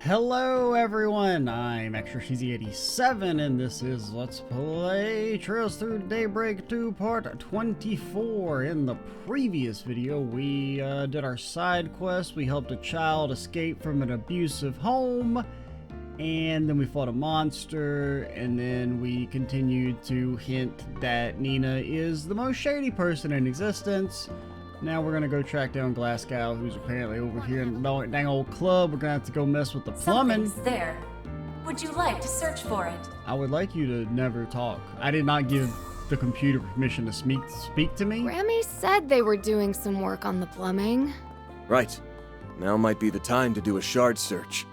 Hello everyone, I'm ExtraCheesy87 and this is Let's Play Trails Through Daybreak 2 Part 24. In the previous video we did our side quest. We helped a child escape from an abusive home, and then we fought a monster, and then we continued to hint that Nina is the most shady person in existence. Now we're gonna go track down Glasgow, who's apparently over here in the dang old club. We're gonna have to go mess with the plumbing. Something's there. Would you like to search for it? I would like you to never talk. I did not give the computer permission to speak to me. Grammy said they were doing some work on the plumbing. Right. Now might be the time to do a shard search.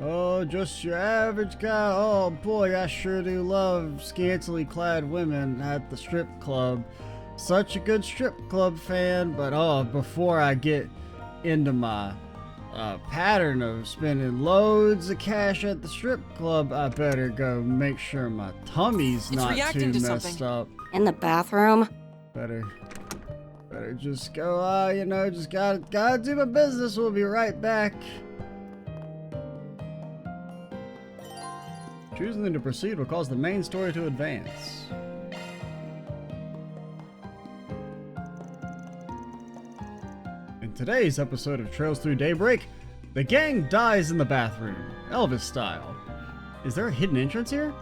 Oh, just your average guy. Oh boy, I sure do love scantily clad women at the strip club. Such a good strip club fan, but before I get into my pattern of spending loads of cash at the strip club, I better go make sure my tummy's not too messed up. In the bathroom? Better just go, just gotta do my business. We'll be right back. Choosing to proceed will cause the main story to advance. In today's episode of Trails Through Daybreak, the gang dies in the bathroom, Elvis style. Is there a hidden entrance here?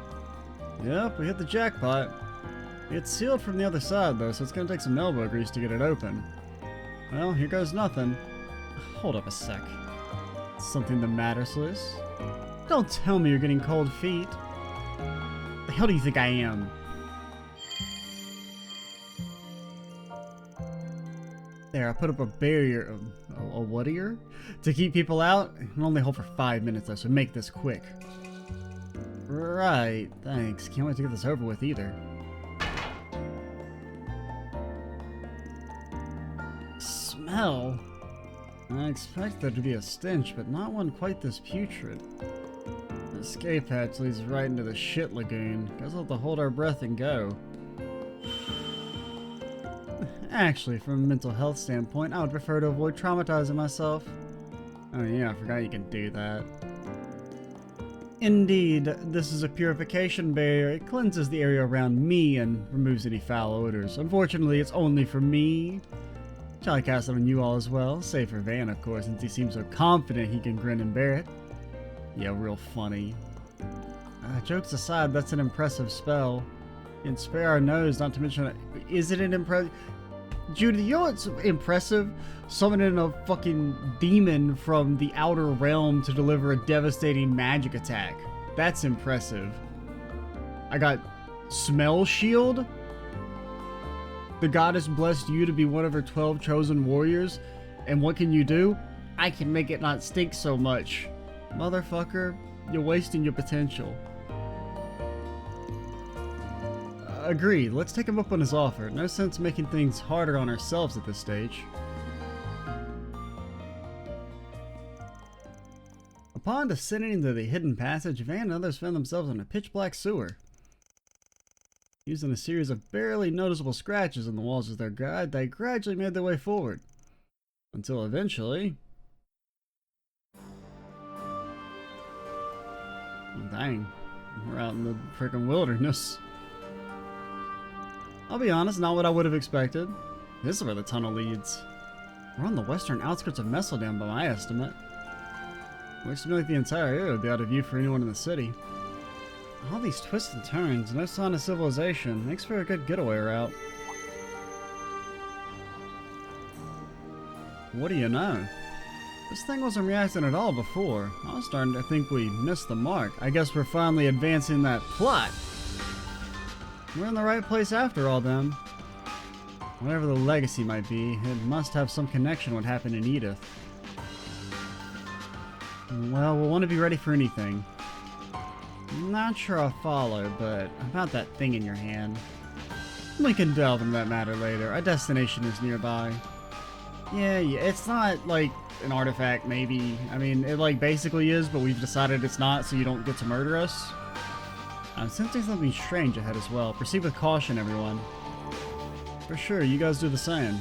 Yep, we hit the jackpot. It's sealed from the other side though, so it's gonna take some elbow grease to get it open. Well, here goes nothing. Hold up a sec. Something the matter, Sliss? Don't tell me you're getting cold feet. The hell do you think I am? There, I put up a barrier, a what-ear? To keep people out. I can only hold for 5 minutes though, so make this quick. Right, thanks. Can't wait to get this over with either. Smell? I expect there to be a stench, but not one quite this putrid. The escape hatch leads right into the shit lagoon. Guess we'll have to hold our breath and go. Actually, from a mental health standpoint, I would prefer to avoid traumatizing myself. Oh yeah, I forgot you can do that. Indeed, this is a purification barrier. It cleanses the area around me and removes any foul odors. Unfortunately, it's only for me. Shall I cast it on you all as well? Save for Van, of course, since he seems so confident he can grin and bear it. Yeah, real funny. Jokes aside, that's an impressive spell. You can spare our nose, not to mention... Is it an impressive... Judy, you know what's impressive? Summoning a fucking demon from the outer realm to deliver a devastating magic attack. That's impressive. I got Smell Shield. The goddess blessed you to be one of her 12 chosen warriors. And what can you do? I can make it not stink so much. Motherfucker, you're wasting your potential. Agreed, let's take him up on his offer. No sense making things harder on ourselves at this stage. Upon descending into the hidden passage, Van and others found themselves in a pitch-black sewer. Using a series of barely noticeable scratches on the walls as their guide, they gradually made their way forward. Until eventually... Oh, dang, we're out in the frickin' wilderness. I'll be honest, not what I would have expected. This is where the tunnel leads. We're on the western outskirts of Messeldam by my estimate. Looks to me like the entire area would be out of view for anyone in the city. All these twists and turns, no sign of civilization, makes for a good getaway route. What do you know? This thing wasn't reacting at all before. I was starting to think we missed the mark. I guess we're finally advancing that plot. We're in the right place after all then. Whatever the legacy might be, it must have some connection with what happened in Edith. Well, we'll want to be ready for anything. Not sure I'll follow, but about that thing in your hand. We can delve into that matter later. Our destination is nearby. Yeah, it's not like an artifact, maybe. I mean, it like basically is, but we've decided it's not, so you don't get to murder us. I'm sensing something strange ahead as well. Proceed with caution, everyone. For sure, you guys do the same.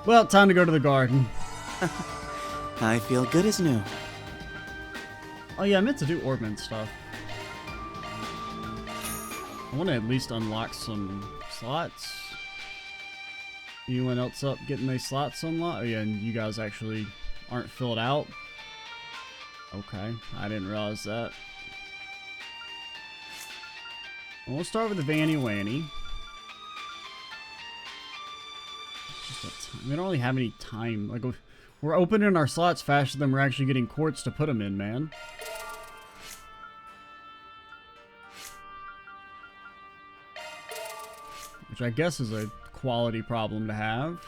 Well, time to go to the garden. I feel good as new. Oh yeah, I meant to do Orbman stuff. I want to at least unlock some slots. Anyone else up getting these slots unlocked? Oh yeah, and you guys actually aren't filled out. Okay, I didn't realize that. Well, we'll start with the Vanny Wanny. We don't really have any time. Like, we're opening our slots faster than we're actually getting quartz to put them in, man. Which I guess is a quality problem to have.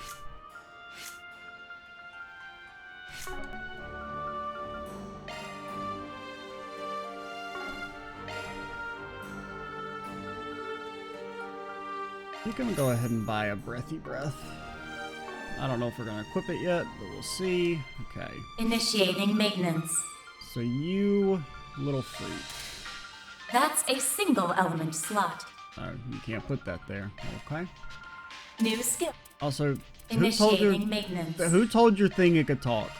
We're gonna go ahead and buy a breathy breath. I don't know if we're gonna equip it yet, but we'll see. Okay. Initiating maintenance. So you little freak. That's a single element slot. You can't put that there. Okay. New skill. Also, Initiating maintenance. who told your thing it could talk?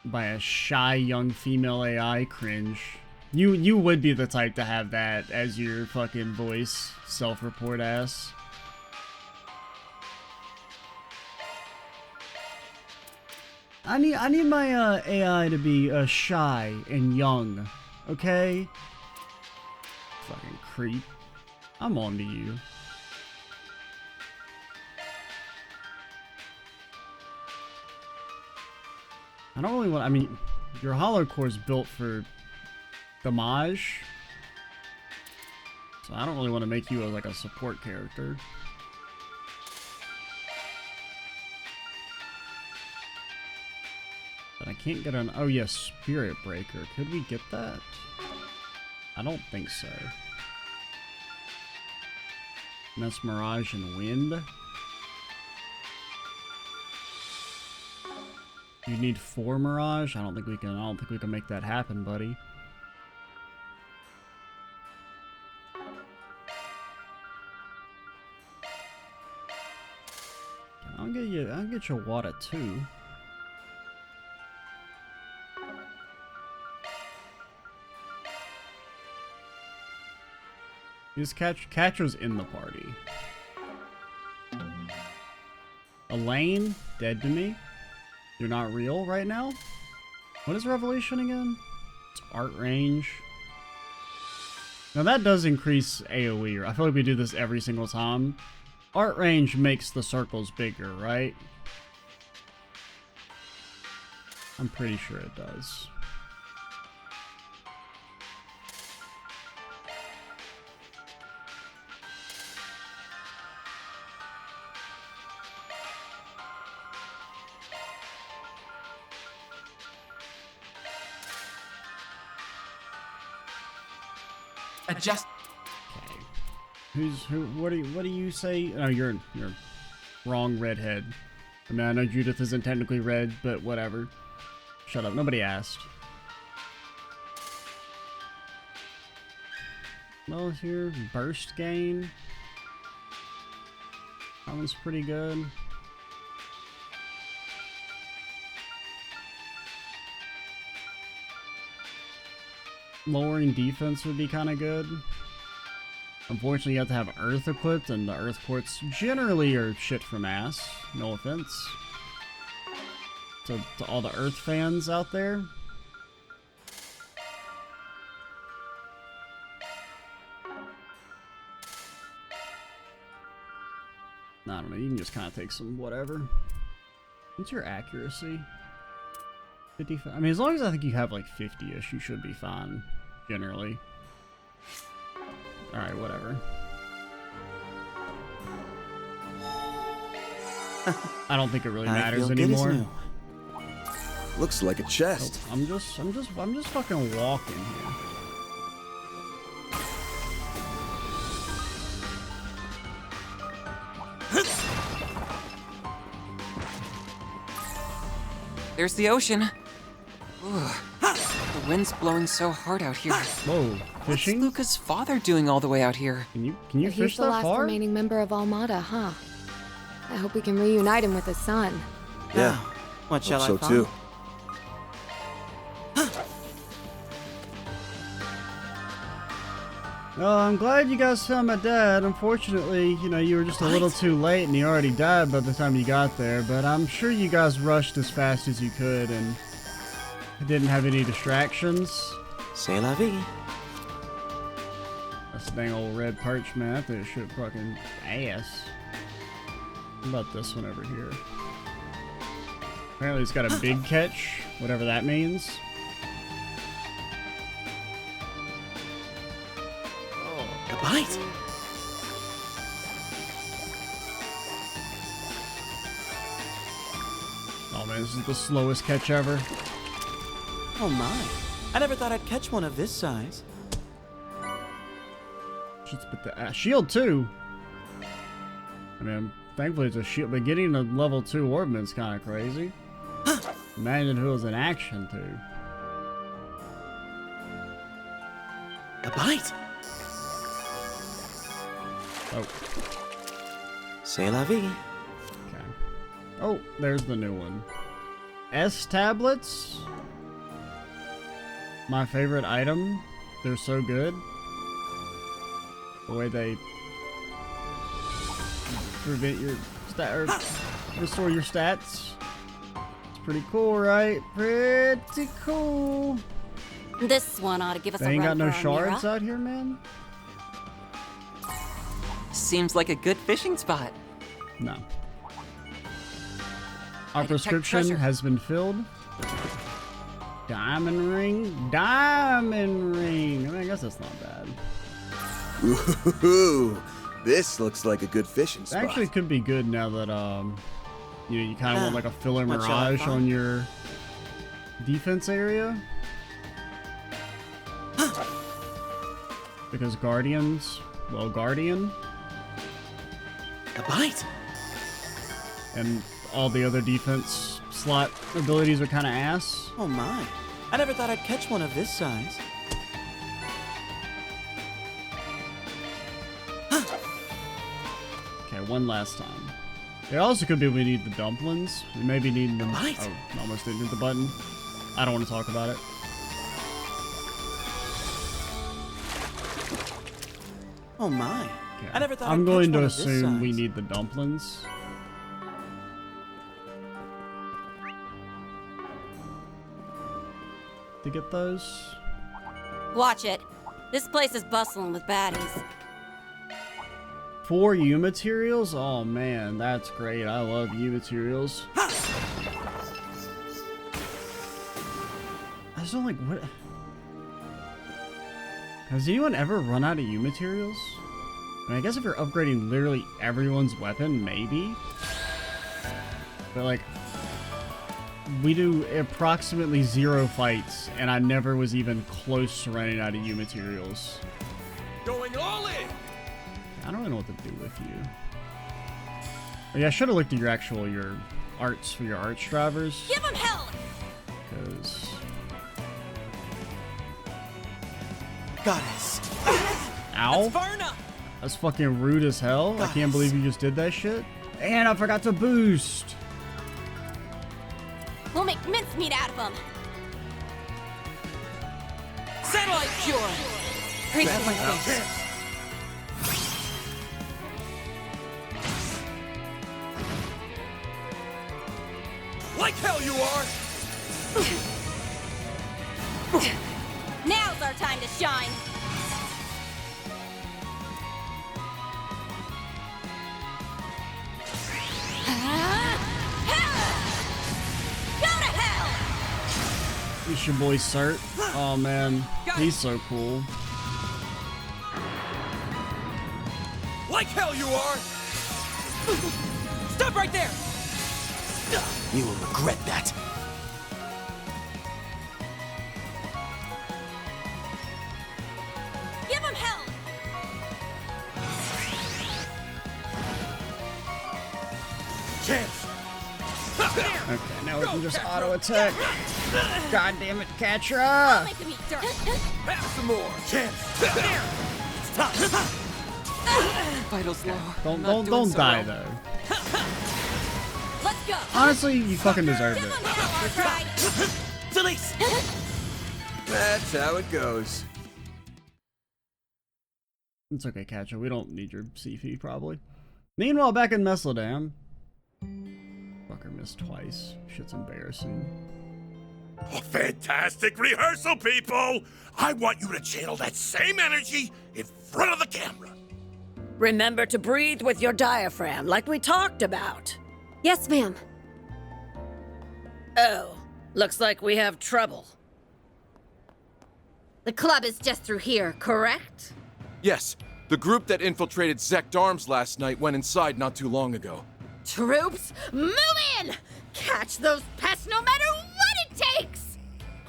By a shy young female AI? Cringe. You would be the type to have that as your fucking voice, self-report ass. I need my AI to be shy and young, okay? Fucking creep. I'm on to you. I don't really want. I mean, your hollow core is built for damage, so I don't really want to make you like a support character. But I can't get an. Oh yes, Spirit Breaker. Could we get that? I don't think so. Mesmerage and Wind. You need 4 Mirage? I don't think we can make that happen, buddy. I'll get you water too. Is Catcher's in the party? Elaine, dead to me. You're not real right now? What is Revelation again? It's art range. Now that does increase AoE. I feel like we do this every single time. Art range makes the circles bigger, right? I'm pretty sure it does. Adjust. Okay. What do you say? Oh, you're wrong, redhead. I mean, I know Judith isn't technically red, but whatever. Shut up. Nobody asked. Well, here, burst gain. That one's pretty good. Lowering defense would be kind of good. Unfortunately, you have to have Earth equipped, and the Earth quartz generally are shit from ass. No offense to all the Earth fans out there. I don't know, you can just kind of take some whatever. What's your accuracy? 55? I mean, as long as I think you have like 50-ish, you should be fine, generally. Alright, whatever. I don't think it really matters anymore. Looks like a chest. Oh, I'm just fucking walking here. There's the ocean. Ooh, the wind's blowing so hard out here. Whoa, fishing? What's Luka's father doing all the way out here? Can you He's fish the that last far? remaining member of Almada, huh? I hope we can reunite him with his son. Yeah, What shall hope I so find? too. Well, I'm glad you guys found my dad. Unfortunately, you know, you were just a little too late and he already died by the time you got there, but I'm sure you guys rushed as fast as you could and didn't have any distractions. C'est la vie. That's dang old red parchment. I think it should fucking ass. What about this one over here? Apparently it's got a big catch, whatever that means. A bite. Oh man, this is the slowest catch ever. Oh my. I never thought I'd catch one of this size. Shit's but the shield too. I mean, thankfully it's a shield, but getting a level 2 orbman's kind of crazy. Imagine if it was an action too. A bite. Oh, C'est la vie. okay. Oh, there's the new one. S tablets. My favorite item. They're so good. The way they prevent your or restore your stats. It's pretty cool, right? Pretty cool. This one ought to give us They a ain't got run no for our shards Mira. out here, man. Seems like a good fishing spot. No. Our I detect prescription treasure. has been filled. Diamond ring, diamond ring. I mean, I guess that's not bad. Ooh, this looks like a good fishing It spot. actually could be good now that you know, you kind of want like a filler What shall I mirage find? on your defense area. Because Guardians, well, Guardian A bite. and all the other defense slot abilities are kind of ass. Oh my. I never thought I'd catch one of this size. Okay, one last time. It also could be we need the dumplings. We maybe need them. What? Oh, almost didn't hit the button. I don't want to talk about it. Oh my. Okay. I never thought I'm I'd going catch to one of this assume we size. need the dumplings. To get those. Watch it. This place is bustling with baddies. 4 U materials? Oh man, that's great. I love U materials. I just don't like what. Has anyone ever run out of U materials? I mean, I guess if you're upgrading literally everyone's weapon, maybe. But like, we do approximately 0 fights, and I never was even close to running out of U materials. Going all in. I don't really know what to do with you. Oh, yeah, I should have looked at your arts for your arch drivers. Give them hell! Because Goddess. ow, Far enough. that's fucking rude as hell. I can't believe you just did that shit. And I forgot to boost. We'll make mincemeat out of them. Satellite cure! Great for my face. Like hell you are. Now's our time to shine. Go to hell! It's your boy Cert. Oh man, he's so cool. Like hell you are. Stop right there. You will regret that. Give him hell! Chance. Okay, now we can just auto attack. God damn it, Catra! I'll make him eat dirt. Have some more. Chance. Vital's low. Don't I'm not doing so die well. though. go. Honestly, you fucking deserved Give it. him hell, all right. Felice! That's how it goes. It's okay, Catcher. We don't need your CP, probably. Meanwhile, back in Mesledam. Fucker missed twice. Shit's embarrassing. Oh, fantastic rehearsal, people! I want you to channel that same energy in front of the camera. Remember to breathe with your diaphragm, like we talked about. Yes, ma'am. Oh, looks like we have trouble. The club is just through here, correct? Yes, the group that infiltrated Zect Arms last night went inside not too long ago. Troops, move in! Catch those pests no matter what it takes!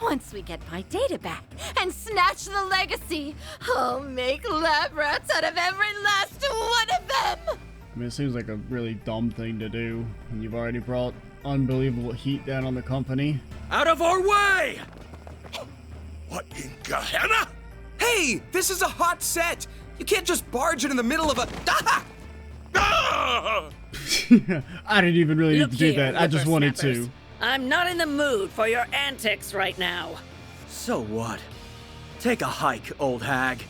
Once we get my data back and snatch the legacy, I'll make lab rats out of every last one of them! I mean, it seems like a really dumb thing to do, and you've already brought unbelievable heat down on the company. Out of our way! What in Gehenna? Hey, this is a hot set! You can't just barge in the middle of a... Ah! Ah! I didn't even really need Look to do here, that. I just wanted whippersnappers. to. I'm not in the mood for your antics right now. So what? Take a hike, old hag.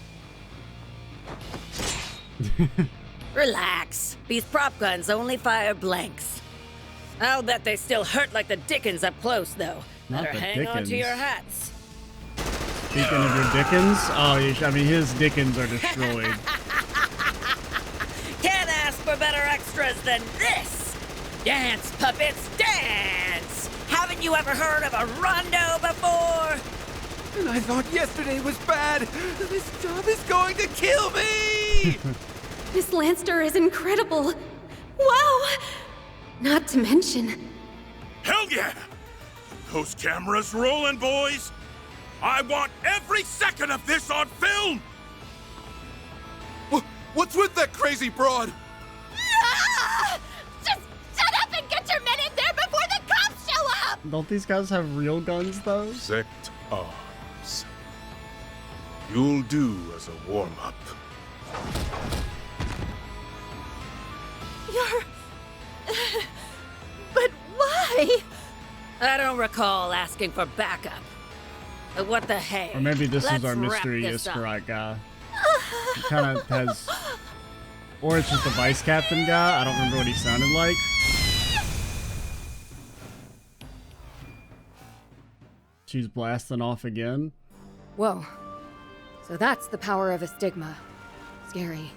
Relax. These prop guns only fire blanks. I'll bet they still hurt like the dickens up close, though. Not Better the hang on to dickens. your hats. Speaking of your Dickens, I mean, his Dickens are destroyed. Can't ask for better extras than this! Dance, puppets, dance! Haven't you ever heard of a rondo before? And I thought yesterday was bad. This job is going to kill me! Miss Lanster is incredible. Wow! Not to mention, Hell yeah! Those cameras rolling, boys! I want every second of this on film! What's with that crazy broad? ah! Just shut up and get your men in there before the cops show up! Don't these guys have real guns, though? Zect Arms. You'll do as a warm-up. You're... but why? I don't recall asking for backup. But what the hey? Or maybe this is Let's our wrap mystery this up. Iskarite guy. He kind of has... Or it's just the vice captain guy. I don't remember what he sounded like. She's blasting off again. Whoa. So that's the power of a stigma. Scary.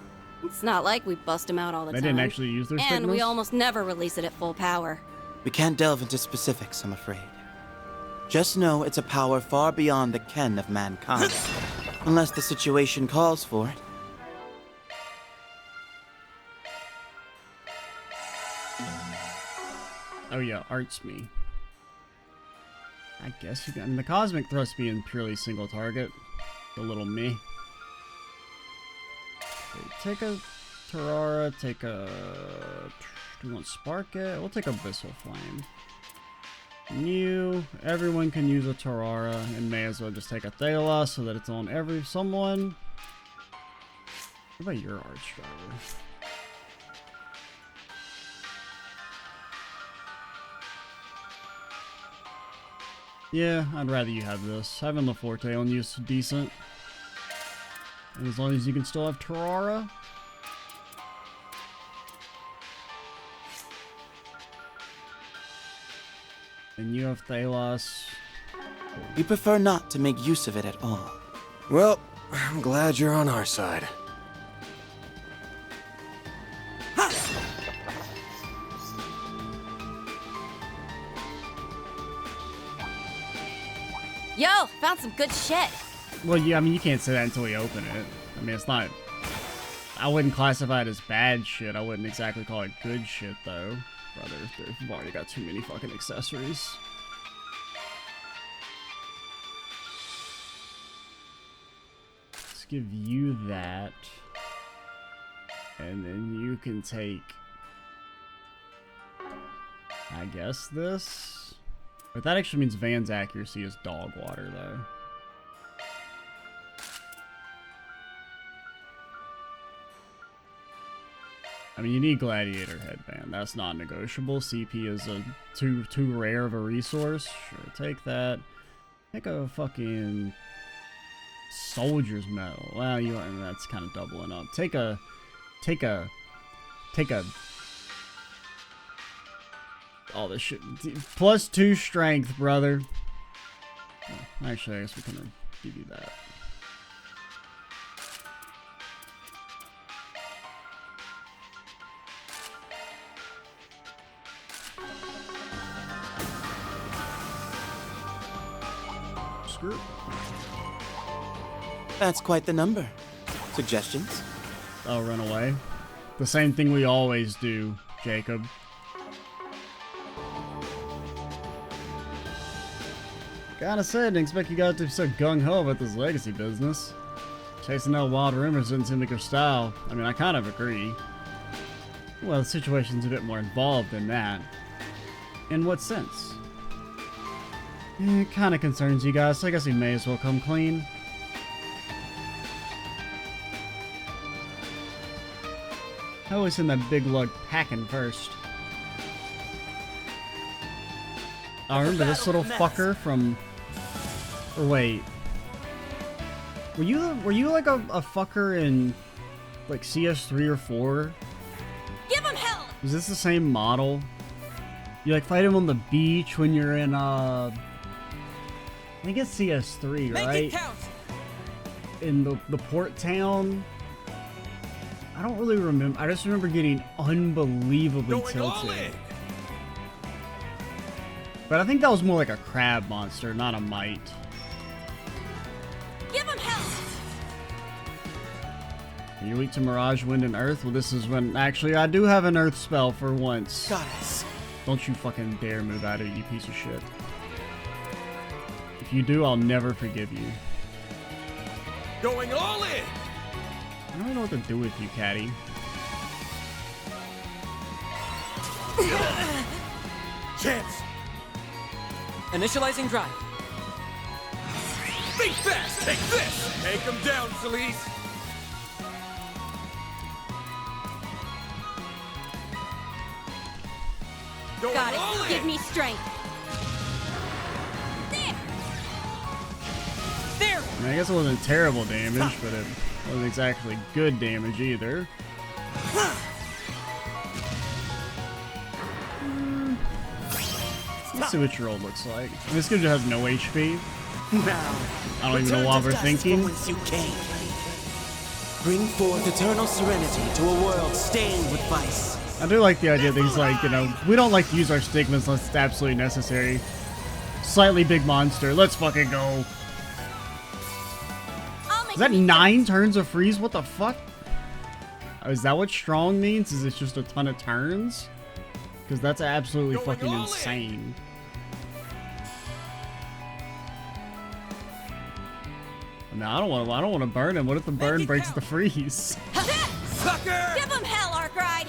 It's not like we bust him out all the They time. didn't actually use their And stigmas? we almost never release it at full power. We can't delve into specifics, I'm afraid. Just know it's a power far beyond the ken of mankind. Unless the situation calls for it. Oh yeah, arts me. I guess you can. I mean, the cosmic thrust being purely single target. The little me. Okay, take a Terrara, take a... Do we want Spark it? We'll take Abyssal Flame. Everyone can use a Terrara, and may as well just take a Thela so that it's on someone. What about your Arch Driver? Yeah, I'd rather you have this. Having LaForte on you is decent. And as long as you can still have Terrara. And you have Thalos. We prefer not to make use of it at all. Well, I'm glad you're on our side. Yo, found some good shit. Well, yeah, I mean, you can't say that until we open it. I mean, it's not... I wouldn't classify it as bad shit. I wouldn't exactly call it good shit, though. Brother, we've already got too many fucking accessories. Let's give you that. And then you can take... I guess this? But that actually means Van's accuracy is dog water, though. I mean, you need Gladiator Headband. That's not negotiable. CP is a too rare of a resource. Sure, take that. Take a fucking Soldier's Medal. Well, that's kind of doubling up. Take a. All this shit. +2 strength, brother. Oh, actually, I guess we can give you that. Screw. That's quite the number. Suggestions? I'll run away. The same thing we always do, Jacob. Gotta say, I didn't expect you guys to be so gung-ho about this legacy business. Chasing out wild rumors doesn't seem like your style. I mean, I kind of agree. Well, the situation's a bit more involved than that. In what sense? It kind of concerns you guys, so I guess we may as well come clean. I always send that big lug packing first. I remember this little fucker from... Or wait. Were you like a fucker in like CS3 or 4? Give him hell! Was this the same model? You like fight him on the beach when you're in I think it's CS3, right? Make it count. In the port town. I don't really remember. I just remember getting unbelievably tilted. But I think that was more like a crab monster, not a mite. Give him hell! Are you weak to Mirage, Wind, and Earth? Well, this is when... Actually, I do have an Earth spell for once. Goddess. Don't you fucking dare move out of it, you piece of shit. If you do, I'll never forgive you. Going all in! I don't know what to do with you, Caddy. Chance! Initializing drive. Think fast! Take this! Take him down, Celeste! Going Got all it. in! Give me strength. There! I mean, I guess it wasn't terrible damage, but it wasn't exactly good damage either. Let's see what your old looks like. I mean, this dude has no HP. Now, I don't even know why we're thinking. Whence you came. Bring forth eternal serenity to a world stained with vice. I do like the idea that he's like, you know, we don't like to use our stigmas unless it's absolutely necessary. Slightly big monster. Let's fucking go. Is that 9 turns of freeze? What the fuck? Oh, is that what strong means? Is it just a ton of turns? Because that's absolutely fucking insane. No, I don't want to burn him. What if the burn breaks the freeze? Sucker! Give him hell, Arkride!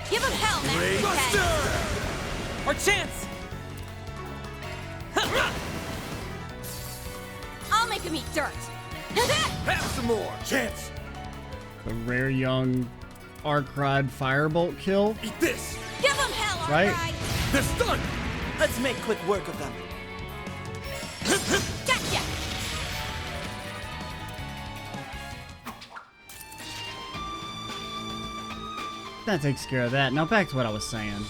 Give him hell, Master! Buster! Our chance! I'll make him eat dirt. Have some more! Chance! The rare young Arkride Firebolt kill. Eat this! Give him hell, Right? Arkride! They're stunned! Let's make quick work of them. Gotcha! That takes care of that. Now back to what I was saying.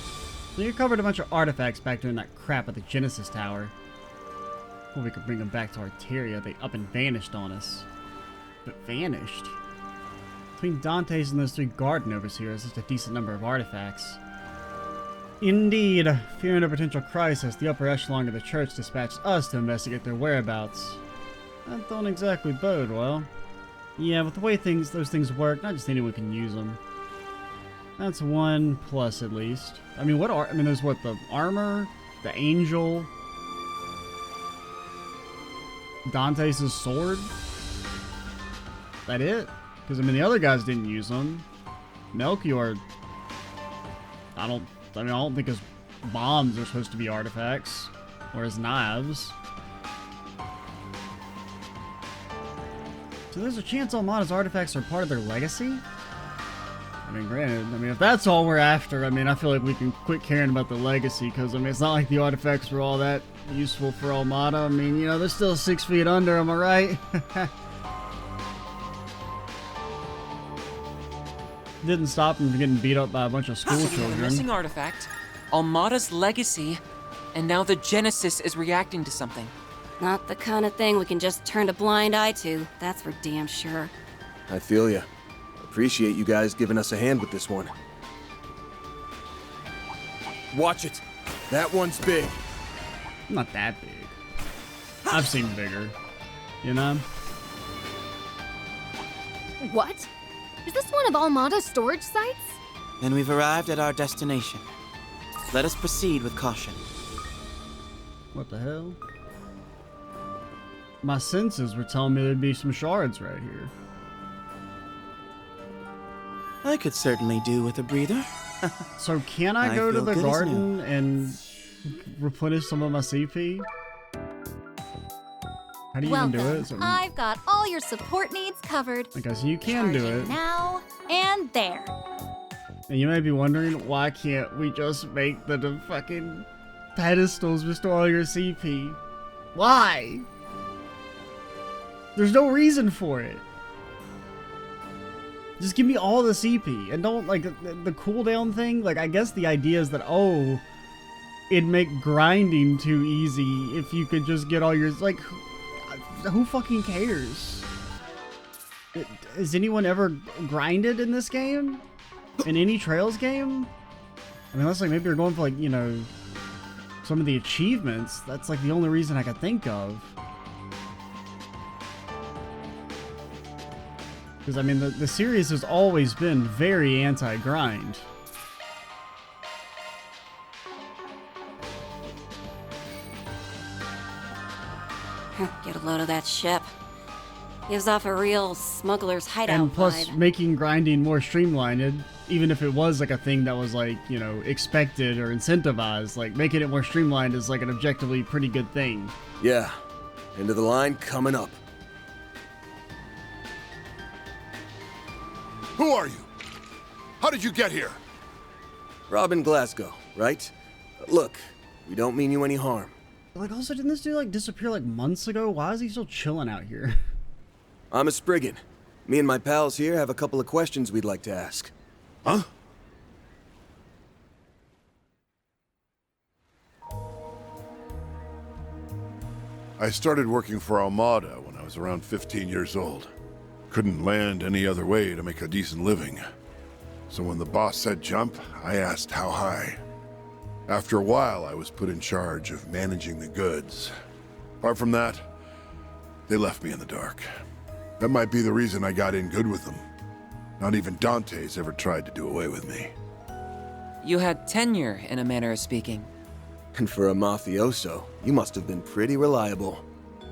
So you recovered a bunch of artifacts back during that crap at the Genesis Tower. Well, we could bring them back to Arteria. They up and vanished on us. But vanished? Between Dante's and those 3 garden overseers, there's a decent number of artifacts. Indeed, fearing a potential crisis, the upper echelon of the church dispatched us to investigate their whereabouts. That don't exactly bode well. Yeah, with the way those things work, not just anyone can use them. That's 1 plus at least. I mean, there's what, the armor, the angel, Dante's sword. That it? Because I mean, the other guys didn't use them. Melchior, I don't think his bombs are supposed to be artifacts, or his knives. So there's a chance Almada's artifacts are part of their legacy? I mean, granted, I mean, if that's all we're after, I mean, I feel like we can quit caring about the legacy, because, I mean, it's not like the artifacts were all that useful for Almada. I mean, you know, they're still 6 feet under, am I right? Didn't stop him from getting beat up by a bunch of school The children. missing artifact, Almada's legacy, and now the Genesis is reacting to something. Not the kind of thing we can just turn a blind eye to, that's for damn sure. I feel ya. Appreciate you guys giving us a hand with this one. Watch it. That one's big. Not that big. I've seen bigger. You know? What? Is this one of Almada's storage sites? Then we've arrived at our destination. Let us proceed with caution. What the hell? My senses were telling me there'd be some shards right here. I could certainly do with a breather. So can I go to feel the good as garden and replenish some of my CP? How do you even do it? So, I've got all your support needs covered. I guess you can do Charging it. now and there. And you may be wondering, why can't we just make the fucking pedestals restore all your CP? Why? There's no reason for it. Just give me all the CP and don't, like, the cooldown thing. Like, I guess the idea is that, oh, it'd make grinding too easy if you could just get all your, like, who fucking cares? Has anyone ever grinded in this game? In any Trails game? I mean, unless, like, maybe you're going for, like, you know, some of the achievements. That's, like, the only reason I could think of. Because, I mean, the series has always been very anti-grind. Get a load of that ship. Gives off a real smuggler's hideout And plus, vibe. making grinding more streamlined, even if it was, like, a thing that was, like, you know, expected or incentivized, like, making it more streamlined is, like, an objectively pretty good thing. Yeah. End of the line coming up. Who are you? How did you get here? Robin Glasgow, right? Look, we don't mean you any harm. Like, also, didn't this dude, like, disappear, like, months ago? Why is he still chilling out here? I'm a Spriggan. Me and my pals here have a couple of questions we'd like to ask. Huh? I started working for Armada when I was around 15 years old. Couldn't land any other way to make a decent living. So when the boss said jump, I asked how high. After a while, I was put in charge of managing the goods. Apart from that, they left me in the dark. That might be the reason I got in good with them. Not even Dante's ever tried to do away with me. You had tenure, in a manner of speaking. And for a mafioso, you must have been pretty reliable.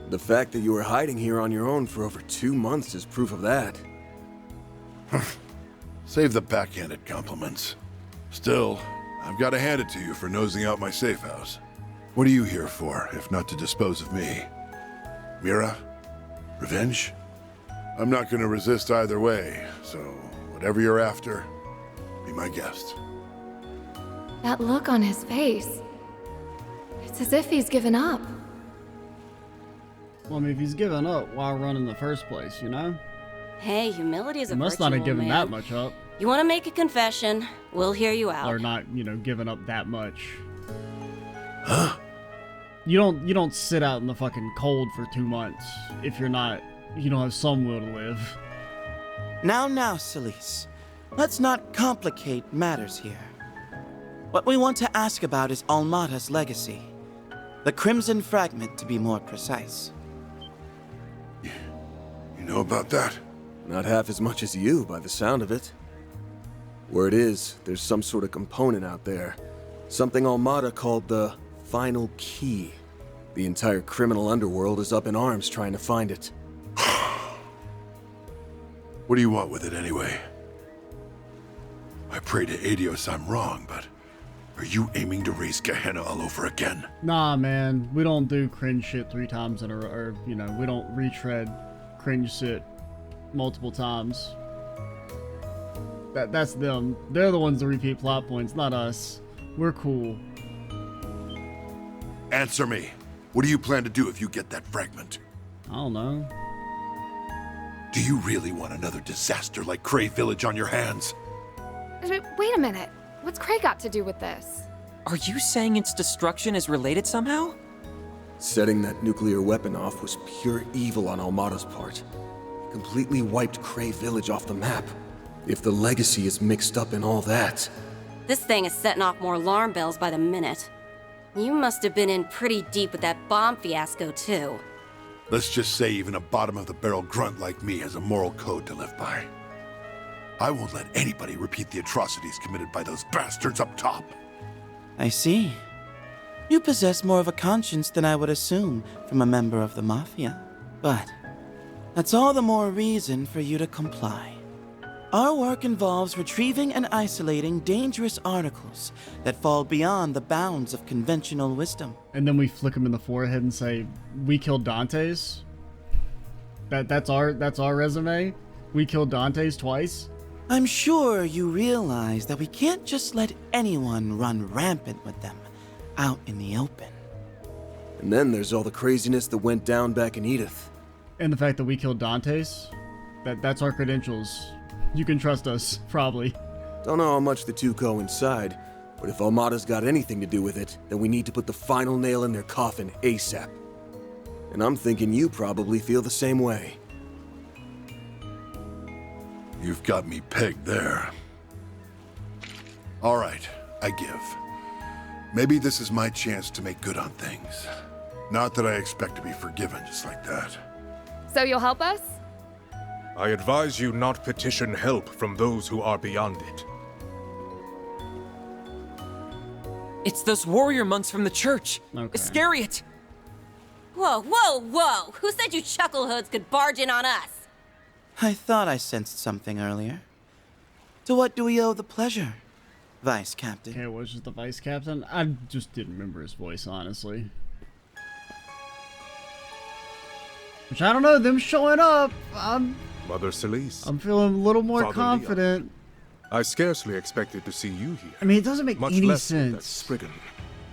The fact that you were hiding here on your own for over 2 months is proof of that. Save the backhanded compliments. Still, I've got to hand it to you for nosing out my safe house. What are you here for, if not to dispose of me? Mira? Revenge? I'm not going to resist either way, so whatever you're after, be my guest. That look on his face. It's as if he's given up. Well, I mean, if he's given up, why run in the first place, you know? Hey, humility is He a must virtue, not have old given man. that much up. You want to make a confession? We'll hear you out. Or not, you know, giving up that much. Huh? You don't sit out in the fucking cold for 2 months if you don't have some will to live. Now, Celise. Let's not complicate matters here. What we want to ask about is Almada's legacy. The Crimson Fragment, to be more precise. You know about that? Not half as much as you, by the sound of it. Word is, there's some sort of component out there. Something Almada called the Final Key. The entire criminal underworld is up in arms trying to find it. What do you want with it anyway? I pray to Adios I'm wrong, but are you aiming to raise Gehenna all over again? Nah, man, we don't do cringe shit 3 times in a row, or, you know, we don't retread cringe shit multiple times. That's them. They're the ones that repeat plot points, not us. We're cool. Answer me. What do you plan to do if you get that fragment? I don't know. Do you really want another disaster like Cray Village on your hands? Wait a minute. What's Cray got to do with this? Are you saying its destruction is related somehow? Setting that nuclear weapon off was pure evil on Almada's part. It completely wiped Cray Village off the map. If the legacy is mixed up in all that... This thing is setting off more alarm bells by the minute. You must have been in pretty deep with that bomb fiasco, too. Let's just say even a bottom-of-the-barrel grunt like me has a moral code to live by. I won't let anybody repeat the atrocities committed by those bastards up top. I see. You possess more of a conscience than I would assume from a member of the Mafia. But that's all the more reason for you to comply. Our work involves retrieving and isolating dangerous articles that fall beyond the bounds of conventional wisdom. And then we flick him in the forehead and say, "We killed Dante's." That's our resume. We killed Dante's twice. I'm sure you realize that we can't just let anyone run rampant with them out in the open. And then there's all the craziness that went down back in Edith. And the fact that we killed Dante's. That's our credentials. You can trust us, probably. Don't know how much the two coincide, but if Almada's got anything to do with it, then we need to put the final nail in their coffin ASAP. And I'm thinking you probably feel the same way. You've got me pegged there. All right, I give. Maybe this is my chance to make good on things. Not that I expect to be forgiven just like that. So you'll help us? I advise you not petition help from those who are beyond it. It's those warrior monks from the church. Okay. Iscariot! Whoa, whoa, whoa! Who said you chucklehoods could barge in on us? I thought I sensed something earlier. To what do we owe the pleasure, Vice Captain? Okay, it was just the Vice Captain? I just didn't remember his voice, honestly. Which, I don't know, them showing up, Mother Celise. I'm feeling a little more Father confident. Leon. I scarcely expected to see you here. I mean, it doesn't make Much any less with that sense Spriggan.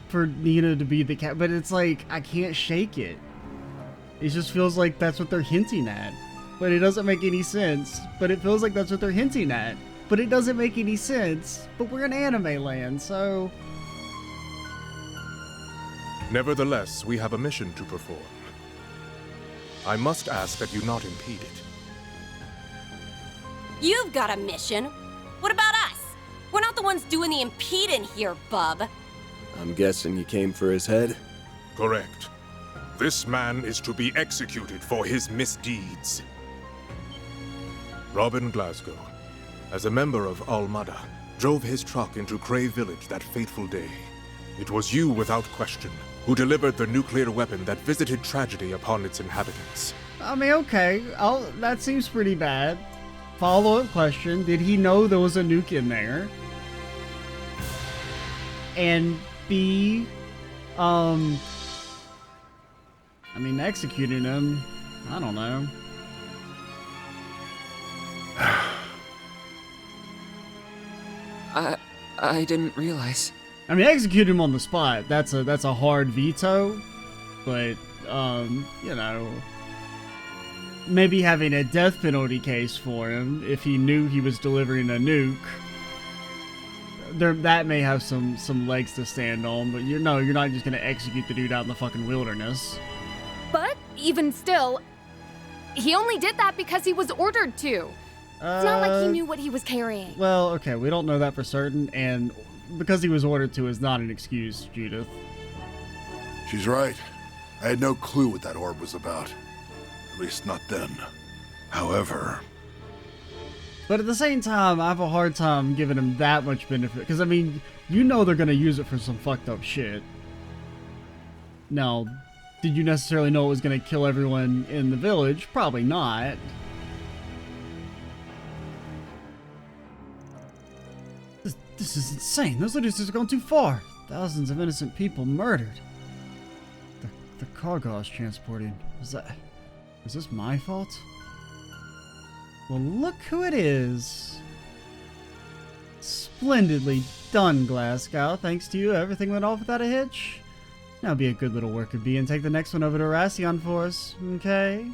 for Nina to be the cat, but it's like, I can't shake it. It just feels like that's what they're hinting at. But it doesn't make any sense. But it feels like that's what they're hinting at. But it doesn't make any sense. But we're in anime land, so... Nevertheless, we have a mission to perform. I must ask that you not impede it. You've got a mission. What about us? We're not the ones doing the impeding here, bub. I'm guessing you came for his head? Correct. This man is to be executed for his misdeeds. Robin Glasgow, as a member of Almada, drove his truck into Cray Village that fateful day. It was you, without question, who delivered the nuclear weapon that visited tragedy upon its inhabitants. I mean, okay. That seems pretty bad. Follow-up question. Did he know there was a nuke in there? And B, I mean, executing him, I don't know. I didn't realize. I mean, execute him on the spot. That's a hard veto, but you know, maybe having a death penalty case for him if he knew he was delivering a nuke. That may have some legs to stand on, but you're not just gonna execute the dude out in the fucking wilderness. But even still, he only did that because he was ordered to. It's not like he knew what he was carrying. Well, okay, we don't know that for certain, and because he was ordered to is not an excuse, Judith. She's right. I had no clue what that orb was about. At least not then. However... But at the same time, I have a hard time giving him that much benefit. Because, I mean, you know they're going to use it for some fucked up shit. Now, did you necessarily know it was going to kill everyone in the village? Probably not. This is insane. Those ladies have gone too far. Thousands of innocent people murdered. The cargo I was transporting. Is this my fault? Well, look who it is. Splendidly done, Glasgow. Thanks to you, everything went off without a hitch. Now be a good little worker bee and take the next one over to Racion for us, okay?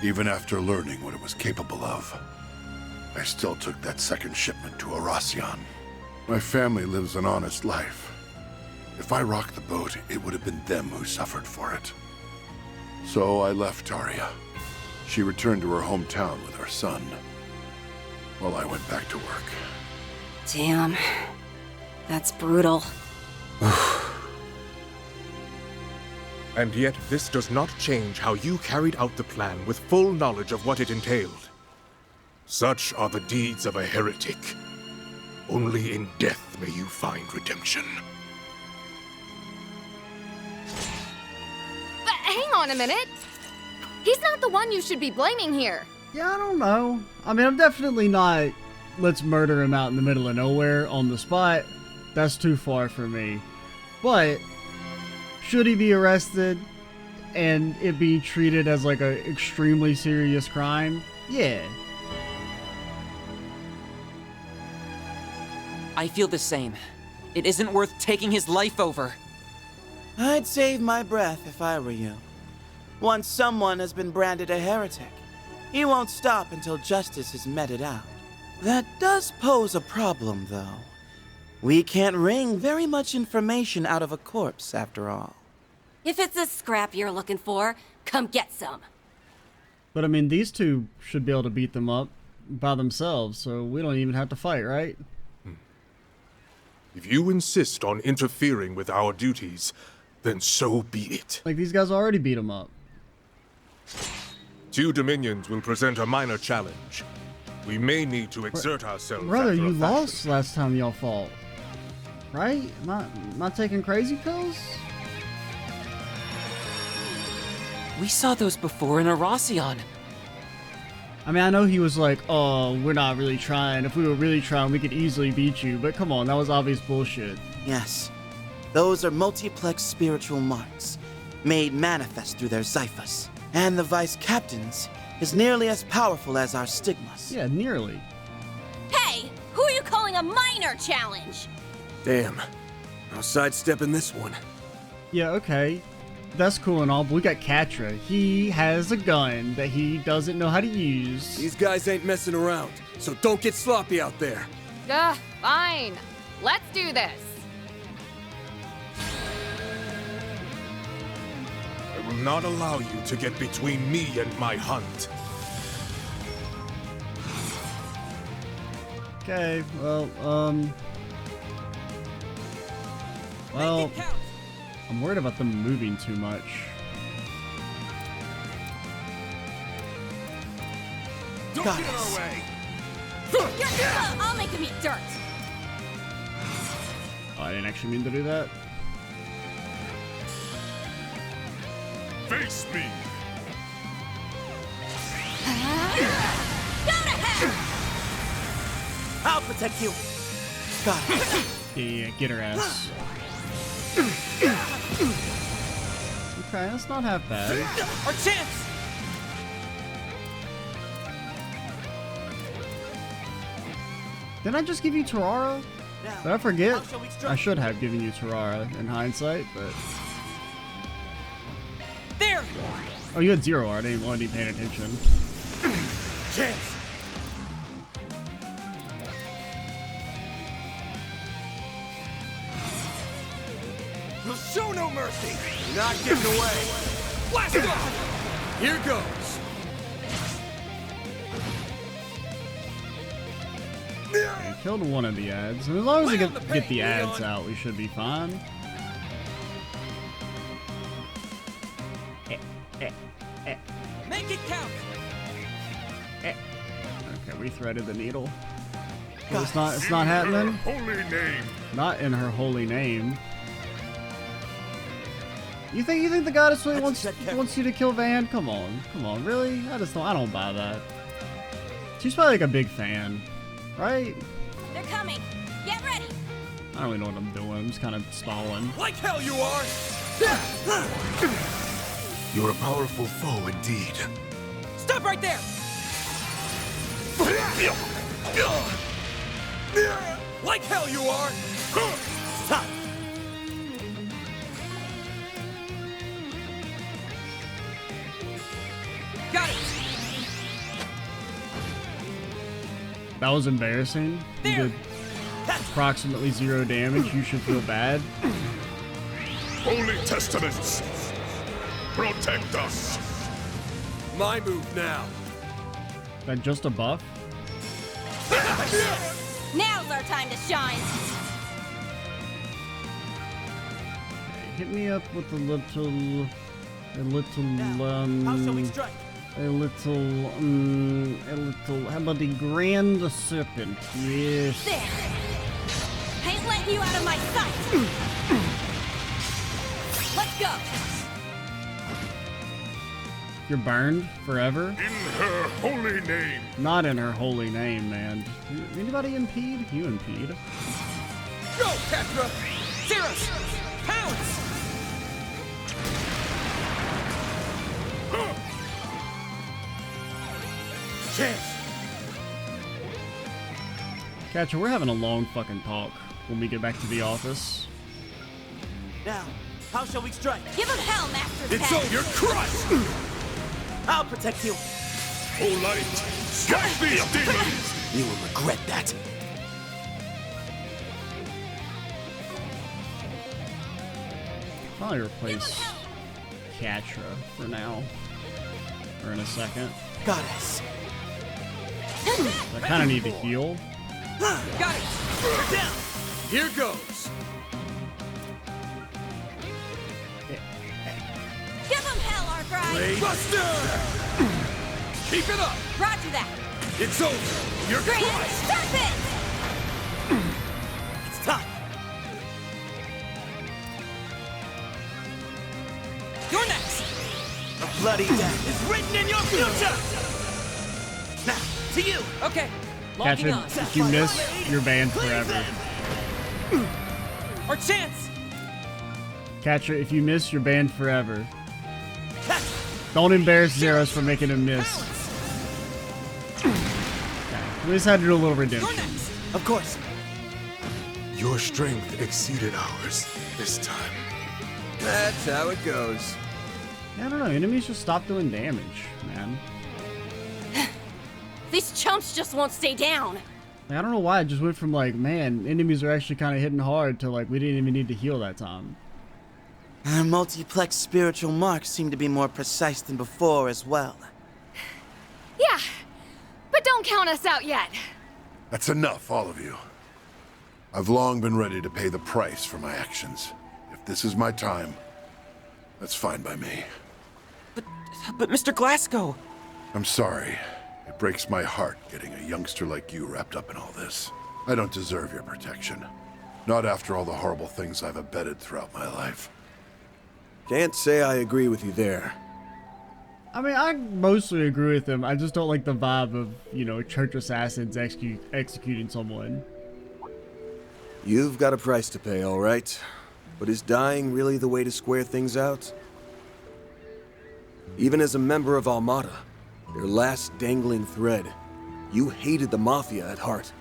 Even after learning what it was capable of, I still took that second shipment to Racion. My family lives an honest life. If I rocked the boat, it would have been them who suffered for it. So I left Taria. She returned to her hometown with her son, while I went back to work. Damn. That's brutal. And yet this does not change how you carried out the plan with full knowledge of what it entailed. Such are the deeds of a heretic. Only in death may you find redemption. But hang on a minute. He's not the one you should be blaming here. Yeah, I don't know. I mean, I'm definitely not, let's murder him out in the middle of nowhere on the spot. That's too far for me. But should he be arrested and it be treated as like an extremely serious crime? Yeah. I feel the same. It isn't worth taking his life over. I'd save my breath if I were you. Once someone has been branded a heretic, he won't stop until justice is meted out. That does pose a problem, though. We can't wring very much information out of a corpse, after all. If it's a scrap you're looking for, come get some. But I mean, these two should be able to beat them up by themselves, so we don't even have to fight, right? If you insist on interfering with our duties, then so be it. Like, these guys already beat them up. 2 Dominions will present a minor challenge. We may need to exert ourselves. Brother, after a you fashion. lost last time y'all fought. Right? Am I taking crazy pills? We saw those before in Aracion. I mean, I know he was like, oh, we're not really trying. If we were really trying, we could easily beat you. But come on, that was obvious bullshit. Yes. Those are multiplex spiritual marks, made manifest through their Xiphas. And the Vice Captain's is nearly as powerful as our stigmas. Yeah, nearly. Hey, who are you calling a minor challenge? Damn. I'm sidestepping this one. Yeah, okay. That's cool and all, but we got Katra. He has a gun that he doesn't know how to use. These guys ain't messing around, so don't get sloppy out there. Fine. Let's do this. I will not allow you to get between me and my hunt. Okay, well, I'm worried about them moving too much. Don't get in our way! I'll make him eat dirt! Oh, I didn't actually mean to do that. Face me! Go to hell! I'll protect you. Got it. Yeah, get her ass. Okay, that's not half bad. Our chance! Didn't I just give you Terrara? Did I forget? I should have given you Terrara in hindsight, but... There! Oh, you had 0. I didn't want to be paying attention. Chance! We'll show no mercy! You're not getting away! Blast off! Here goes! Okay, killed one of the ads. And as long as we get the ads out, we should be fine. Make it count! Okay, we threaded the needle. Well, it's not happening. Holy name! Not in her holy name. You think the goddess really wants you to kill Van? Come on, really? I don't buy that. She's probably like a big fan, right? They're coming! Get ready! I don't really know what I'm doing. I'm just kind of stalling. Like hell you are! You're a powerful foe indeed. Stop right there! Like hell you are! Stop! Got it! That was embarrassing. You did approximately 0 damage. You should feel bad. Holy Testaments, protect us. My move now. Is that just a buff? Now's our time to shine. Hit me up with a little, How shall we strike? how about the Grand Serpent? Yes. There. I ain't letting you out of my sight. Let's go. You're burned forever? In her holy name. Not in her holy name, man. Anybody impede? You impede. Go, Tetra! Zeros! Pounce! Chance! Catcher, we're having a long fucking talk when we get back to the office. Now, how shall we strike? Give him hell, Master It's Cat. over. You're crushed. I'll protect you. Oh, light, strike these demons. You will regret that. Probably replace Catra for now. Or in a second. Goddess. I kind of need to heal. Got it! You're down. Here goes. Give him hell, Arkwright. Buster! Keep it up. Roger that. It's over. You're Grand crushed. Serpent. It's time. You're next! A bloody death is written in your future. Now, to you. Okay, locking Catcher, on. if you miss, you're banned forever. Our chance! Catcher, if you miss, you're banned forever. Don't embarrass Zeros for making him miss. Okay, we just had to do a little You're redemption. next! Of course. Your strength exceeded ours this time. That's how it goes. I don't know, enemies just stop doing damage, man. These chumps just won't stay down. Like, I don't know why it just went from like, man, enemies are actually kind of hitting hard to like, we didn't even need to heal that time. Our multiplex spiritual marks seem to be more precise than before as well. Yeah, but don't count us out yet. That's enough, all of you. I've long been ready to pay the price for my actions. If this is my time, that's fine by me. But Mr. Glasgow! I'm sorry. It breaks my heart getting a youngster like you wrapped up in all this. I don't deserve your protection. Not after all the horrible things I've abetted throughout my life. Can't say I agree with you there. I mean, I mostly agree with him. I just don't like the vibe of, you know, church assassins executing someone. You've got a price to pay, all right. But is dying really the way to square things out? Even as a member of Armada, their last dangling thread, you hated the Mafia at heart.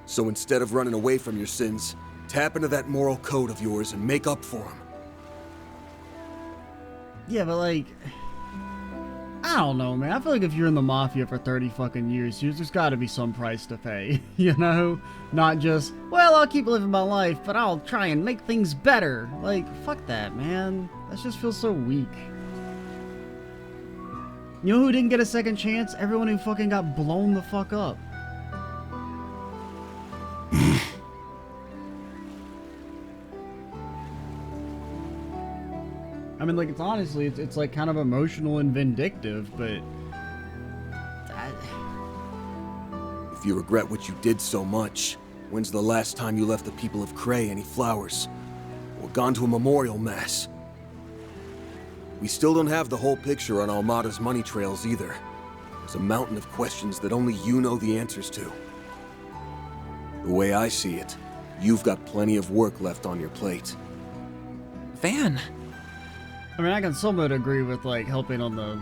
So instead of running away from your sins, tap into that moral code of yours and make up for them. Yeah, but like, I don't know, man. I feel like if you're in the Mafia for 30 fucking years, there's gotta be some price to pay, you know? Not just, well, I'll keep living my life, but I'll try and make things better. Like, fuck that, man. That just feels so weak. You know who didn't get a second chance? Everyone who fucking got blown the fuck up. I mean, like, it's honestly, it's like kind of emotional and vindictive, but... If you regret what you did so much, when's the last time you left the people of Cray any flowers? Or gone to a memorial mass? We still don't have the whole picture on Almada's money trails either. There's a mountain of questions that only you know the answers to. The way I see it, you've got plenty of work left on your plate. Van! I mean, I can somewhat agree with, like, helping on the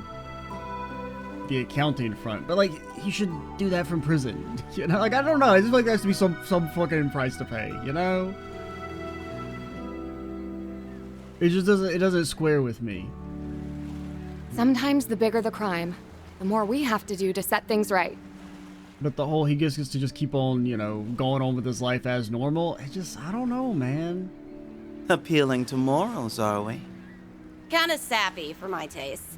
the accounting front, but like he should do that from prison. You know, like I don't know. I just feel like there has to be some fucking price to pay. You know, it just doesn't square with me. Sometimes the bigger the crime, the more we have to do to set things right. But the whole he gets to just keep on, you know, going on with his life as normal. I don't know, man. Appealing to morals, are we? Kinda sappy for my tastes.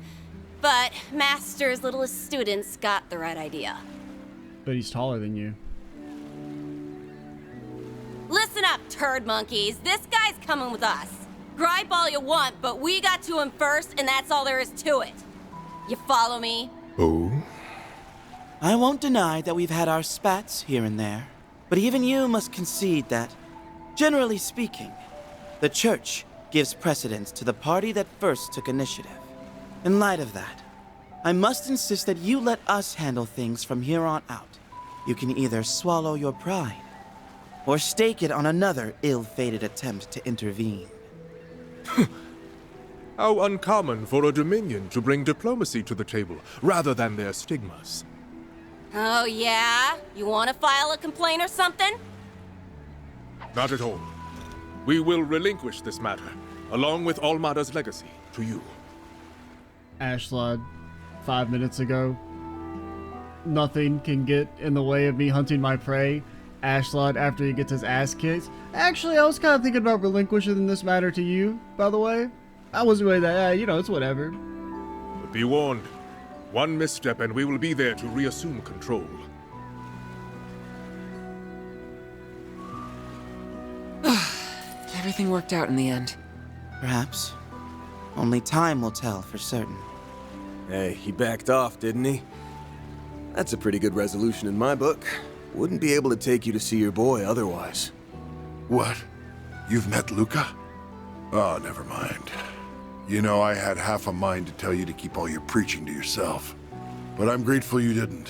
But Master's littlest students got the right idea. But he's taller than you. Listen up, turd monkeys. This guy's coming with us. Gripe all you want, but we got to him first, and that's all there is to it. You follow me? Oh? I won't deny that we've had our spats here and there, but even you must concede that, generally speaking, the Church gives precedence to the party that first took initiative. In light of that, I must insist that you let us handle things from here on out. You can either swallow your pride, or stake it on another ill-fated attempt to intervene. How uncommon for a Dominion to bring diplomacy to the table, rather than their stigmas. Oh, yeah? You want to file a complaint or something? Not at all. We will relinquish this matter, along with Almada's legacy, to you. Ashlod, 5 minutes ago. Nothing can get in the way of me hunting my prey. Ashlod, after he gets his ass kicked. Actually, I was kind of thinking about relinquishing this matter to you, by the way. I wasn't really that, you know, it's whatever. But be warned, one misstep and we will be there to reassume control. Everything worked out in the end. Perhaps. Only time will tell for certain. Hey, he backed off, didn't he? That's a pretty good resolution in my book. Wouldn't be able to take you to see your boy otherwise. What? You've met Luka? Oh, never mind. You know, I had half a mind to tell you to keep all your preaching to yourself. But I'm grateful you didn't.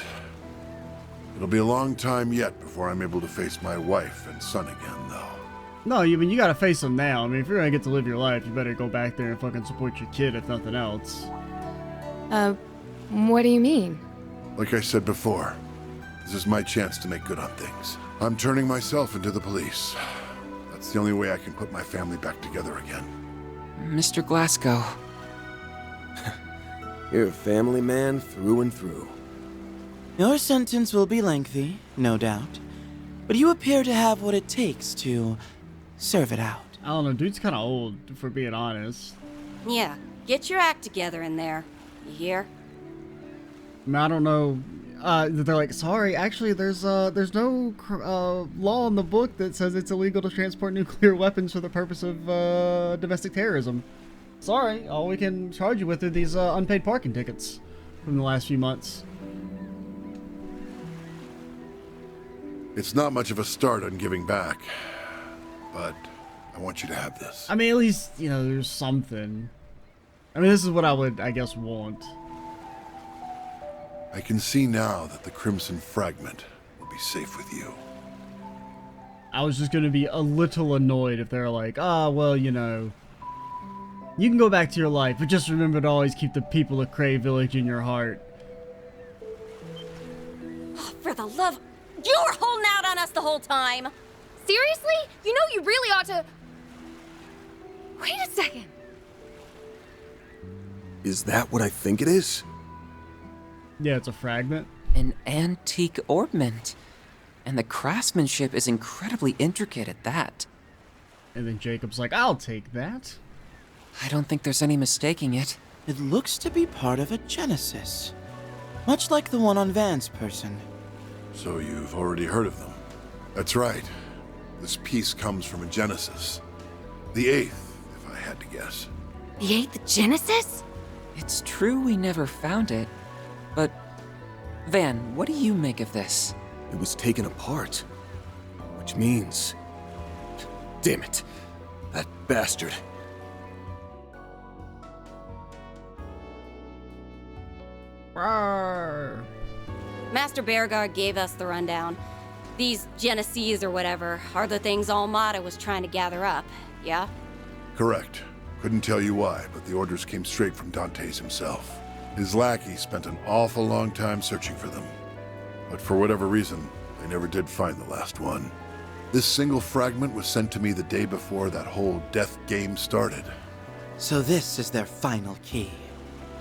It'll be a long time yet before I'm able to face my wife and son again, though. No, you gotta face them now. I mean, if you're gonna get to live your life, you better go back there and fucking support your kid, if nothing else. What do you mean? Like I said before, this is my chance to make good on things. I'm turning myself into the police. That's the only way I can put my family back together again. Mr. Glasgow. You're a family man through and through. Your sentence will be lengthy, no doubt. But you appear to have what it takes to serve it out. I don't know, dude's kind of old, if we're being honest. Yeah, get your act together in there. You hear? I mean, I don't know. They're like, sorry, actually, there's no law in the book that says it's illegal to transport nuclear weapons for the purpose of domestic terrorism. Sorry, all we can charge you with are these unpaid parking tickets from the last few months. It's not much of a start on giving back, but I want you to have this. I mean, at least, you know, there's something. I mean, this is what I would, I guess, want. I can see now that the Crimson Fragment will be safe with you. I was just going to be a little annoyed if they're like, well, you know, you can go back to your life, but just remember to always keep the people of Cray Village in your heart. Oh, for the love... You were holding out on us the whole time! Seriously? You know you really ought to... Wait a second. Is that what I think it is? Yeah, it's a fragment. An antique ornament. And the craftsmanship is incredibly intricate at that. And then Jacob's like, I'll take that. I don't think there's any mistaking it. It looks to be part of a Genesis. Much like the one on Van's person. So you've already heard of them. That's right. This piece comes from a Genesis. The 8th, if I had to guess. The 8th Genesis? It's true we never found it, but... Van, what do you make of this? It was taken apart. Which means... Damn it. That bastard. Rawr. Master Bearguard gave us the rundown. These Genesees or whatever are the things Almada was trying to gather up, yeah? Correct. Couldn't tell you why, but the orders came straight from Dantes himself. His lackey spent an awful long time searching for them. But for whatever reason, they never did find the last one. This single fragment was sent to me the day before that whole death game started. So this is their final key.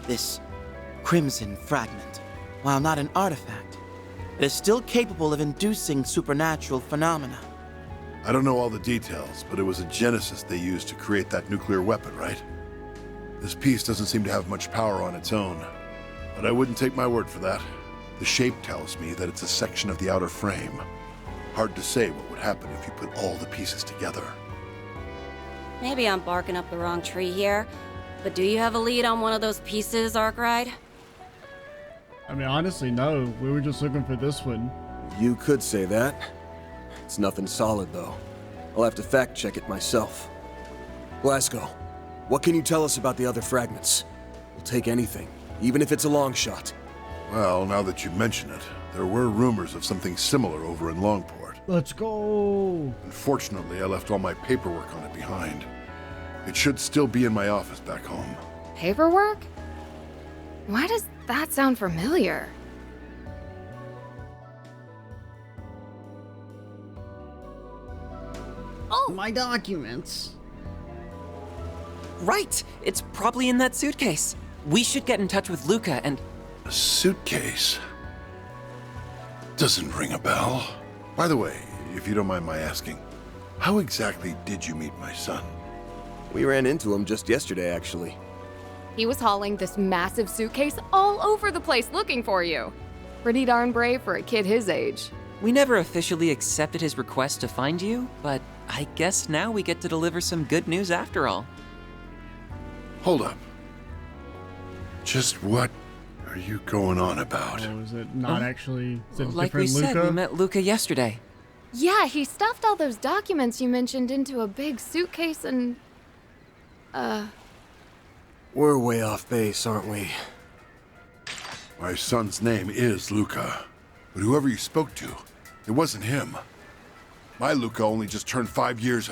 This crimson fragment, while not an artifact, it is still capable of inducing supernatural phenomena. I don't know all the details, but it was a genesis they used to create that nuclear weapon, right? This piece doesn't seem to have much power on its own, but I wouldn't take my word for that. The shape tells me that it's a section of the outer frame. Hard to say what would happen if you put all the pieces together. Maybe I'm barking up the wrong tree here, but do you have a lead on one of those pieces, Arkwright? I mean, honestly, no. We were just looking for this one. You could say that. It's nothing solid, though. I'll have to fact-check it myself. Glasgow, what can you tell us about the other fragments? We'll take anything, even if it's a long shot. Well, now that you mention it, there were rumors of something similar over in Longport. Let's go! Unfortunately, I left all my paperwork on it behind. It should still be in my office back home. Paperwork? Why does that sound familiar? Oh! My documents! Right! It's probably in that suitcase. We should get in touch with Luka and... A suitcase? Doesn't ring a bell. By the way, if you don't mind my asking, how exactly did you meet my son? We ran into him just yesterday, actually. He was hauling this massive suitcase all over the place looking for you. Pretty darn brave for a kid his age. We never officially accepted his request to find you, but I guess now we get to deliver some good news after all. Hold up. Just what are you going on about? Oh, is it not actually... Is it Like we different said, Luka? we met Luka yesterday. Yeah, he stuffed all those documents you mentioned into a big suitcase and... We're way off base, aren't we? My son's name is Luka, but whoever you spoke to, it wasn't him. My Luka only just turned 5 years.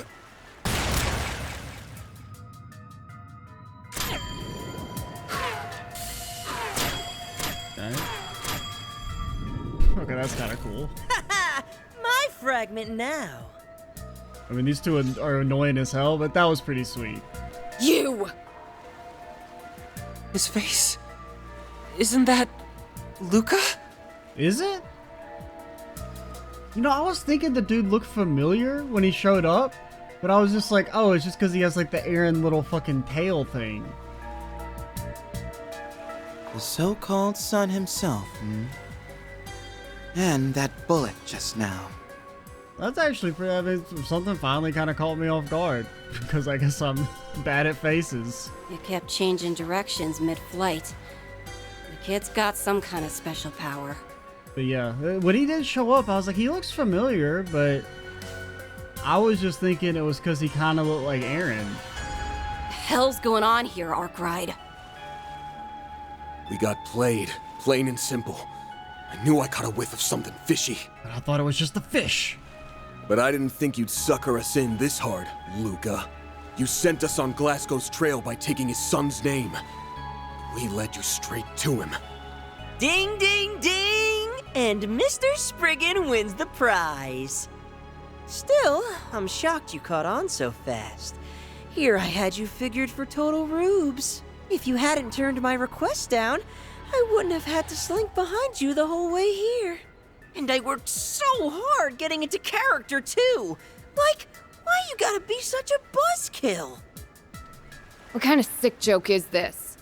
Okay, that's kind of cool. My fragment now. I mean, these two are annoying as hell, but that was pretty sweet. You! His face... Isn't that... Luka? Is it? You know, I was thinking the dude looked familiar when he showed up, but I was just like, oh, it's just because he has like the Aaron little fucking tail thing. The so-called son himself, And that bullet just now. That's actually pretty, I mean, something finally kind of caught me off guard, because I guess I'm bad at faces. You kept changing directions mid-flight. The kid's got some kind of special power. But yeah, when he did show up, I was like, he looks familiar, but I was just thinking it was because he kind of looked like Aaron. The hell's going on here, Arkwright? We got played, plain and simple. I knew I caught a whiff of something fishy. But I thought it was just the fish. But I didn't think you'd sucker us in this hard, Luka. You sent us on Glasgow's trail by taking his son's name. We led you straight to him. Ding, ding, ding! And Mr. Spriggan wins the prize. Still, I'm shocked you caught on so fast. Here I had you figured for total rubes. If you hadn't turned my request down, I wouldn't have had to slink behind you the whole way here. And I worked so hard getting into character, too. Like, why you gotta be such a buzzkill? What kind of sick joke is this?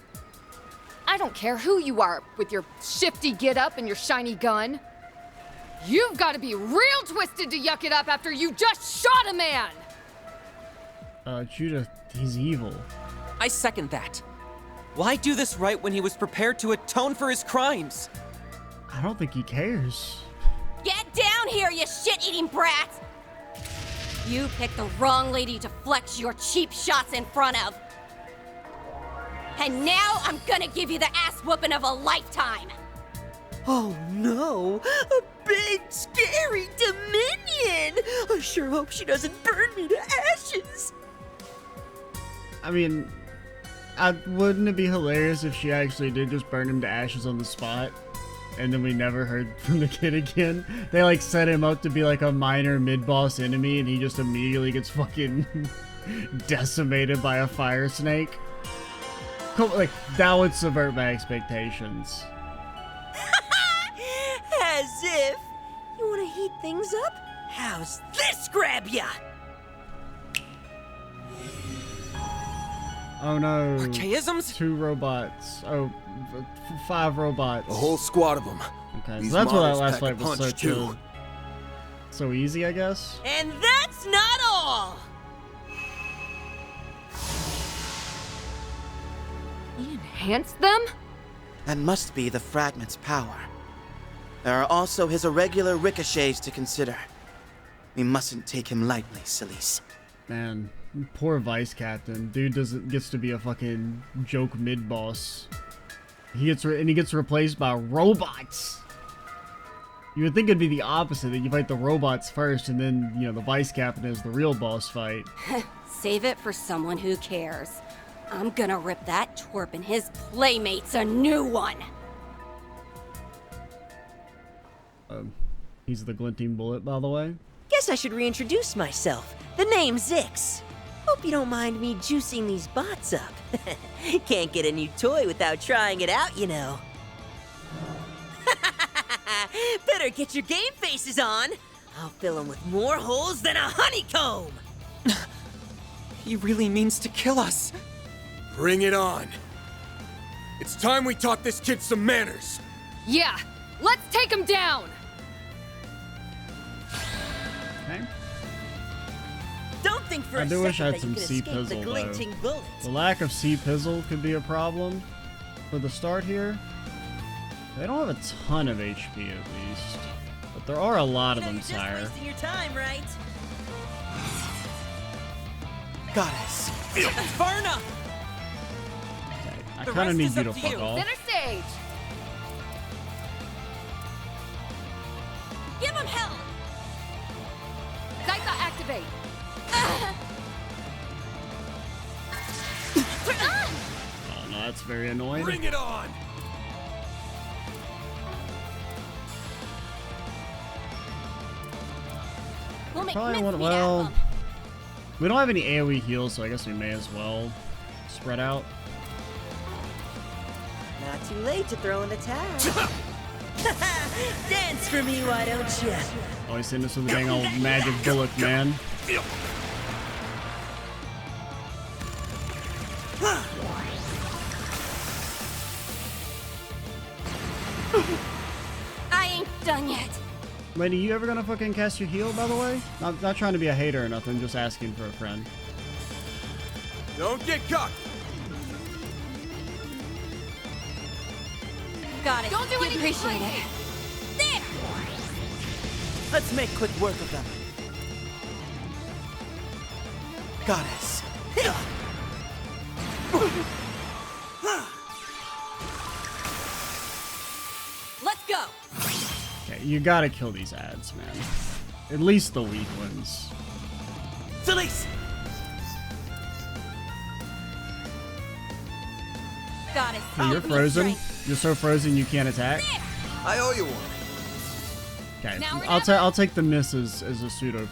I don't care who you are with your shifty get-up and your shiny gun. You've got to be real twisted to yuck it up after you just shot a man! Judah, he's evil. I second that. Why do this right when he was prepared to atone for his crimes? I don't think he cares. Get down here, you shit-eating brat! You picked the wrong lady to flex your cheap shots in front of. And now I'm gonna give you the ass whooping of a lifetime! Oh no! A big, scary Dominion! I sure hope she doesn't burn me to ashes! I mean, Wouldn't it be hilarious if she actually did just burn him to ashes on the spot? And then we never heard from the kid again. They like set him up to be like a minor mid-boss enemy and he just immediately gets fucking decimated by a fire snake. Like, that would subvert my expectations. As if. You want to heat things up? How's this grab ya? Oh no. Archaisms? 2 robots. Oh, 5 robots. A whole squad of them. Okay, These so that's why that models last pack a fight was so punch, too. chill. So easy, I guess? And that's not all! He enhanced them? That must be the fragment's power. There are also his irregular ricochets to consider. We mustn't take him lightly, Celise. Man, poor vice captain. Dude gets to be a fucking joke mid-boss. He gets replaced by robots. You would think it'd be the opposite, that you fight the robots first and then, you know, the vice captain is the real boss fight. Save it for someone who cares. I'm gonna rip that twerp and his playmates a new one. He's the glinting bullet, by the way. Guess I should reintroduce myself. The name's Zix. Hope you don't mind me juicing these bots up. Can't get a new toy without trying it out, you know. Better get your game faces on. I'll fill them with more holes than a honeycomb. He really means to kill us. Bring it on. It's time we taught this kid some manners. Yeah, let's take him down. Okay. Don't think for I a do wish I second had some that you sea can escape the pizzle, glinting though. bullet. The lack of sea pizzle could be a problem for the start here. They don't have a ton of HP at least, but there are a lot of them, You're sire. just wasting your time, right? Goddess. That's far enough. Okay. I The kind of rest need is you up to to fuck you. off. Center stage. Give him hell! Zyka activate. Oh no, that's very annoying. Bring it on. We'll make Probably want, mincemeat out well, of 'em. we don't have any AoE heals, so I guess we may as well spread out. Not too late to throw in the towel. Dance for me, why don't you? Always send us with the dang old magic bullet, man. I ain't done yet. Lady, you ever gonna fucking cast your heal, by the way? Not trying to be a hater or nothing, just asking for a friend. Don't get cocked. Got it. Don't do You anything appreciate crazy. it. There! Let's make quick work of them. Goddess. Let's go! Okay, you gotta kill these ads, man. At least the weak ones. Celise! Got it. Hey, you're frozen. You're so frozen you can't attack. I owe you one. Okay, Now we're I'll take the miss as a pseudo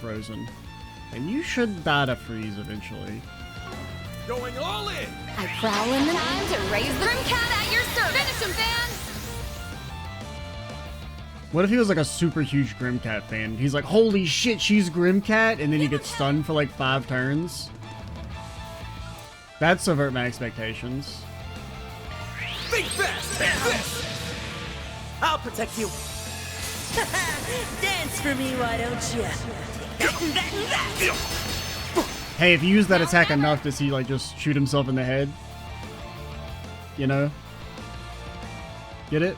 frozen, and you should die to freeze eventually. Going all in. I prowl in the time to raise the Grimcat at your service. Finish him, Van. What if he was like a super huge Grimcat fan? He's like, holy shit, she's Grimcat, and then he gets stunned for like 5 turns. That'd subvert my expectations. Think fast. Take this. I'll protect you. Dance for me, why don't you? Hey, if you use that attack enough, does he like just shoot himself in the head? You know? Get it?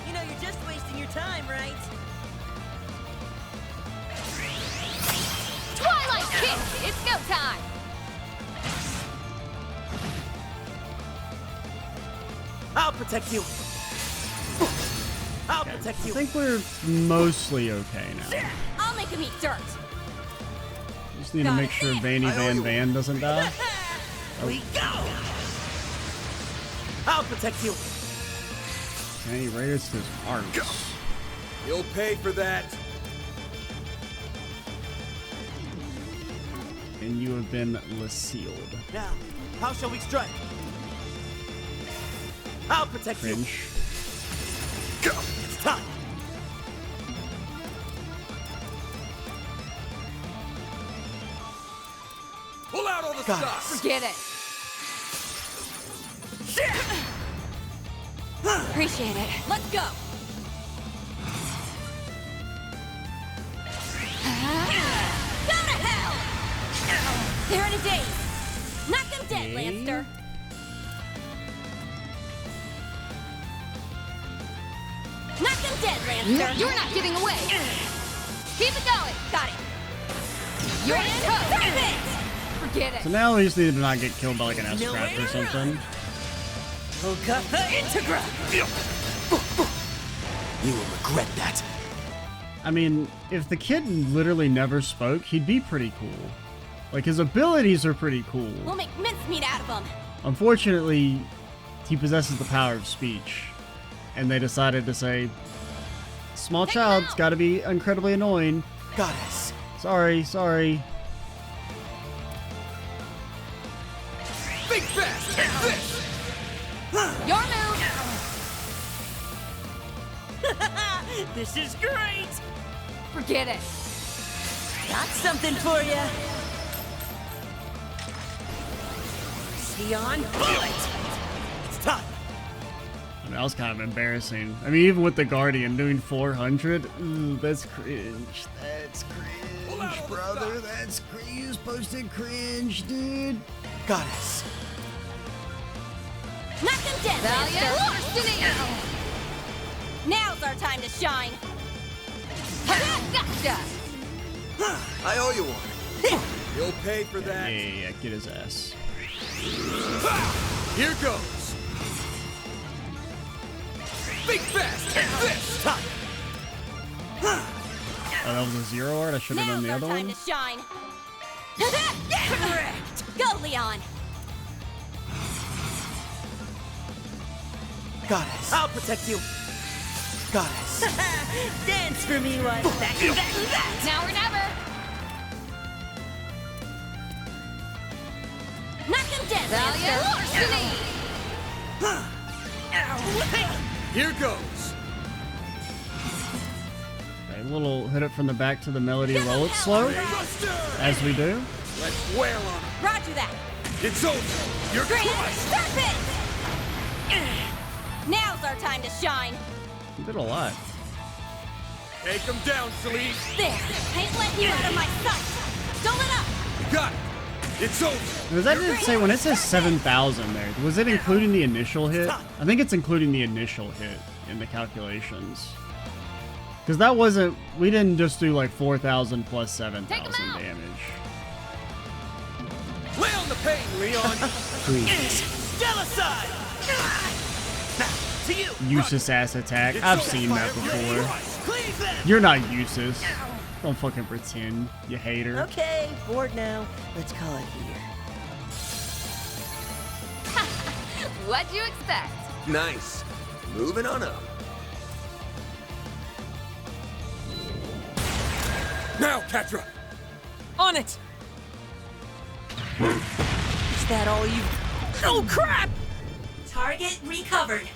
You know you're just wasting your time, right? Twilight Kick. It's go time. I'll protect you. I'll protect I you. think we're mostly okay now. I'll make him eat dirt. Just need to make sure Vanny Van Van doesn't die. we go! I'll protect you. And he raised his arms. You'll pay for that. And you have been sealed. Now, how shall we strike? I'll protect you. Cringe. Go. It's time. Pull out all the stuff! Forget it. Appreciate it. Let's go. Go to hell! They're in a daze. Knock them dead, Okay. Lancer. Knock them dead, Lancer. You're not getting away. Keep it going. Got it. You're in toast. Perfect! Forget it. So now we just need to not get killed by like an S-Craft or something. Luka, Integra! You will regret that. I mean, if the kid literally never spoke, he'd be pretty cool. Like, his abilities are pretty cool. We'll make mincemeat out of them. Unfortunately, he possesses the power of speech. And they decided to say, small child's gotta be incredibly annoying. Goddess. Sorry. Think fast! Take this! Your move. This is great! Forget it. Got something for you. Sion bullet! It's time. I mean, that was kind of embarrassing. I mean, even with the Guardian doing 400, ooh, that's cringe. That's cringe, brother. That's cringe. You posted cringe, dude. Goddess. Knock them dead, Valiant Lancer. Destiny. Now's our time to shine. Gotcha. I owe you one. You'll pay for that. Yeah, get his ass. Here goes! Think fast! Take this! Time. Oh, that was a zero art? I should have done Now's the our other time one. to shine. Correct. Go, Leon. Goddess. I'll protect you. Goddess. Dance for me, one. That. Now or never. Knock him dead, Valiant Lancer. Destiny. Here goes! Okay, a little hit it from the back to the melody, roll it slow, as we do. Let's wail on him! Roger that. It's over! You're Grand crushed! Serpent. Now's our time to shine. You did a lot. Take him down, Celeste! There. Ain't letting you out of my sight. Don't let up. You got it! It's over! Was that didn't say when it says 7,000 there? Was it including the initial hit? I think it's including the initial hit in the calculations. Because that wasn't. We didn't just do like 4,000 plus 7,000 damage. Lay on the pain, Leon! Genocide! Now, to you! Useless ass attack. I've seen that before. You're not useless. Don't fucking pretend, you hater. Okay, bored now. Let's call it here. What'd you expect? Nice. Moving on up. Now, Catra! On it! Is that all you... Oh, crap! Target recovered.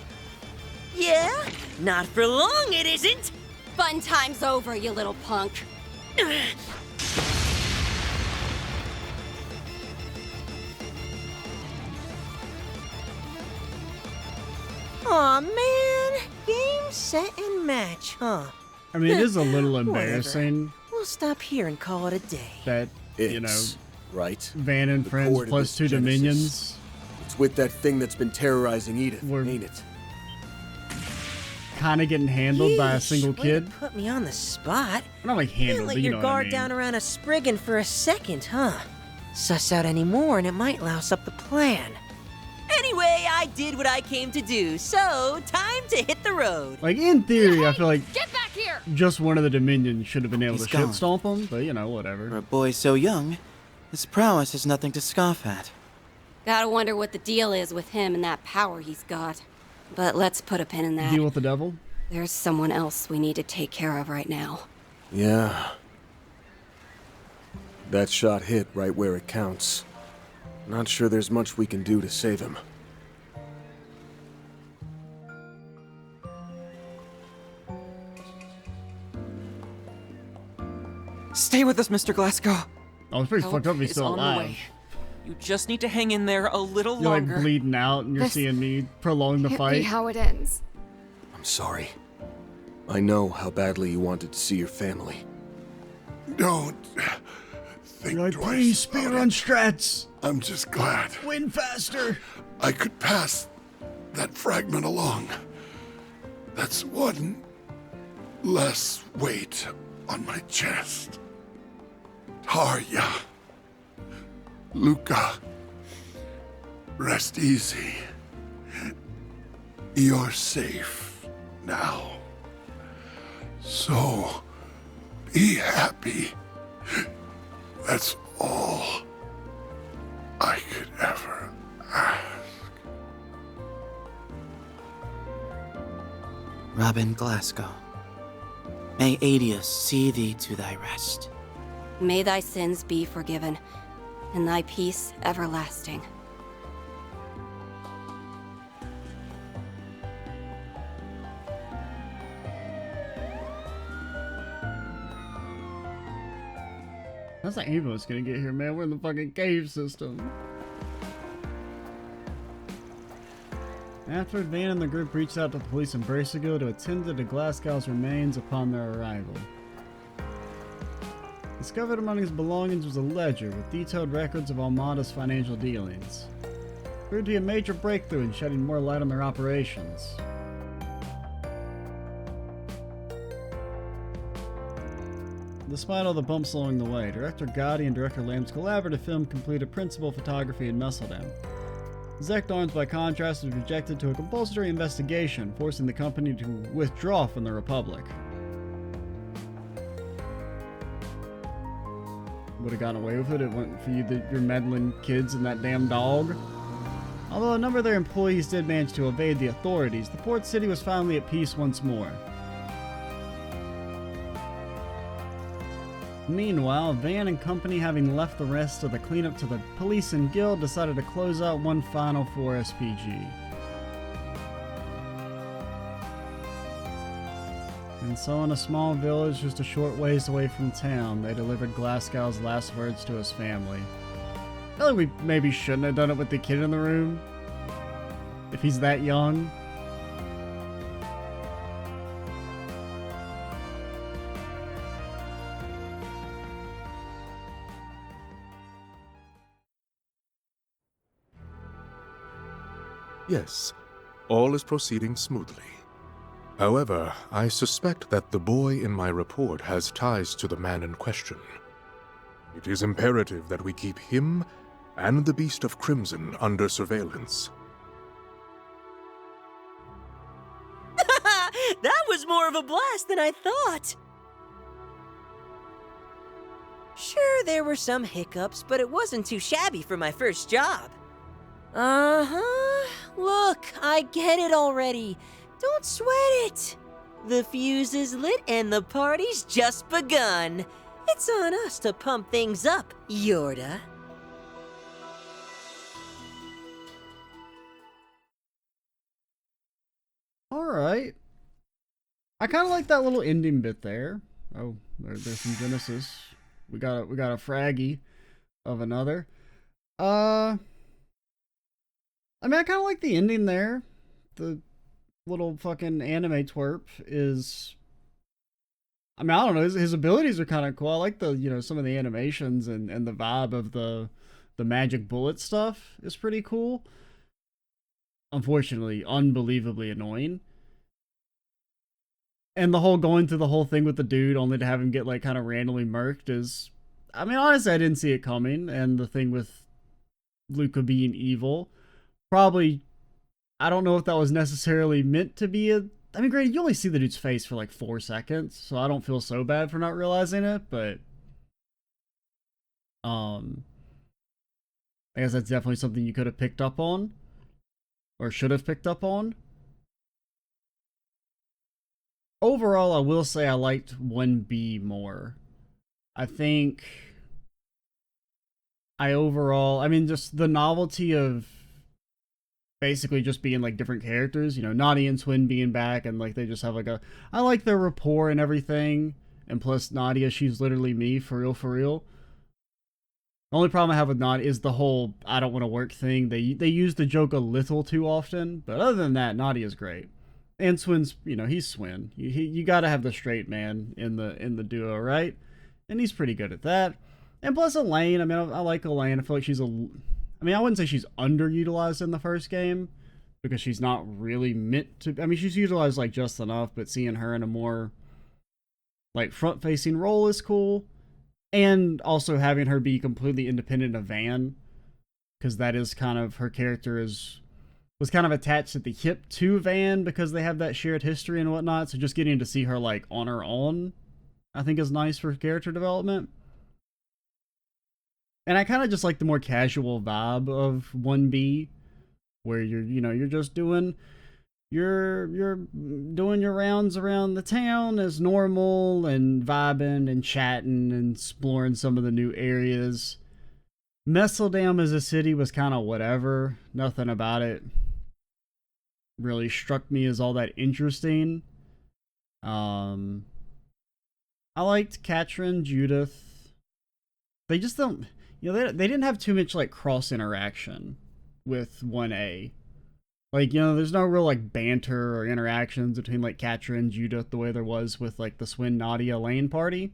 Yeah? Not for long, it isn't! Fun time's over, you little punk. Aw, man. Game, set, and match, huh? I mean, it is a little embarrassing We'll stop here and call it a day. that, you know, right? Van and The Friends core to plus this 2 Genesis. Dominions. It's with that thing that's been terrorizing Edith, ain't it? Kind of getting handled by a single Way to kid. put me on the spot. Not like Didn't handled, let but you your know what I guard mean. down around a Spriggan for a second, huh? Suss out any more and it might louse up the plan. Anyway, I did what I came to do, so time to hit the road. Like, in theory, I feel like Get back here! just one of the Dominions should have been able He's to gone. shit stomp him, but you know, whatever. For a boy so young, his prowess is nothing to scoff at. Gotta wonder what the deal is with him and that power he's got. But let's put a pin in that. Deal with the devil? There's someone else we need to take care of right now. Yeah. That shot hit right where it counts. Not sure there's much we can do to save him. Stay with us, Mr. Glasgow. Oh, it's pretty fucked up he's is still on the alive. way. You just need to hang in there a little You're longer. like bleeding out and you're This seeing me prolong the Can't fight. be how it ends. I'm sorry. I know how badly you wanted to see your family. Don't think You're like, twice please speed about run it. strats. I'm just glad Win faster. I could pass that fragment along. That's one less weight on my chest. Tarja. Luka. Rest easy. You're safe now. So, be happy. That's all I could ever ask. Robin Glasgow, may Adius see thee to thy rest. May thy sins be forgiven, and thy peace everlasting. How's the ambulance gonna get here, man? We're in the fucking cave system. After Van and the group reached out to the police in Bracegill to attend to the Glasgow's remains upon their arrival. Discovered among his belongings was a ledger with detailed records of Almada's financial dealings. Proved to be a major breakthrough in shedding more light on their operations. Despite all the bumps along the way, Director Gotti and Director Lamb's collaborative film completed principal photography in Messeldam. Zect Arms, by contrast, was rejected to a compulsory investigation, forcing the company to withdraw from the Republic. Would have gotten away with it if it wasn't for your meddling kids and that damn dog. Although a number of their employees did manage to evade the authorities, the port city was finally at peace once more. Meanwhile, Van and company, having left the rest of the cleanup to the police and guild, decided to close out one final 4SPG. And so in a small village just a short ways away from town, they delivered Glasgow's last words to his family. I feel like we maybe shouldn't have done it with the kid in the room. If he's that young. Yes, all is proceeding smoothly. However, I suspect that the boy in my report has ties to the man in question. It is imperative that we keep him and the Beast of Crimson under surveillance. That was more of a blast than I thought. Sure, there were some hiccups, but it wasn't too shabby for my first job. Uh-huh. Look, I get it already. Don't sweat it. The fuse is lit and the party's just begun. It's on us to pump things up, Yorda. Alright. I kind of like that little ending bit there. Oh, there's some Genesis. We got a fraggy of another. I mean, I kind of like the ending there. The little fucking anime twerp is... I mean, I don't know. His abilities are kind of cool. I like the, some of the animations and the vibe of the magic bullet stuff is pretty cool. Unfortunately, unbelievably annoying. And the whole going through the whole thing with the dude only to have him get like kind of randomly murked is... I mean, honestly, I didn't see it coming. And the thing with Luka being evil... Probably, I don't know if that was necessarily meant to be a... I mean, granted, you only see the dude's face for like 4 seconds, so I don't feel so bad for not realizing it, but... And I guess that's definitely something you could have picked up on. Or should have picked up on. Overall, I will say I liked 1B more. I think I mean, just the novelty of basically just being like different characters, you know, Nadia and Twin being back, and like they just have like I like their rapport and everything. And plus Nadia, she's literally me, for real, for real. The only problem I have with Nadia is the whole I don't want to work thing. They use the joke a little too often, but other than that, Nadia's great. And Swin's, you know, he's Swin. You gotta have the straight man in the duo, right? And he's pretty good at that. And plus Elaine, I mean, I like Elaine. I feel like she's I mean, I wouldn't say she's underutilized in the first game, because she's not really meant to. I mean, she's utilized like just enough, but seeing her in a more like front-facing role is cool. And also having her be completely independent of Van, because that is kind of her character was kind of attached at the hip to Van because they have that shared history and whatnot. So just getting to see her like on her own, I think is nice for character development. And I kind of just like the more casual vibe of 1B, where you're just doing your rounds around the town as normal and vibing and chatting and exploring some of the new areas. Messeldam as a city was kind of whatever. Nothing about it really struck me as all that interesting. I liked Katrin, Judith. They just don't, you know, they didn't have too much like cross interaction with 1A. Like, you know, there's no real like banter or interactions between like Katrin and Judith the way there was with like the Swin, Nadia, Lane party.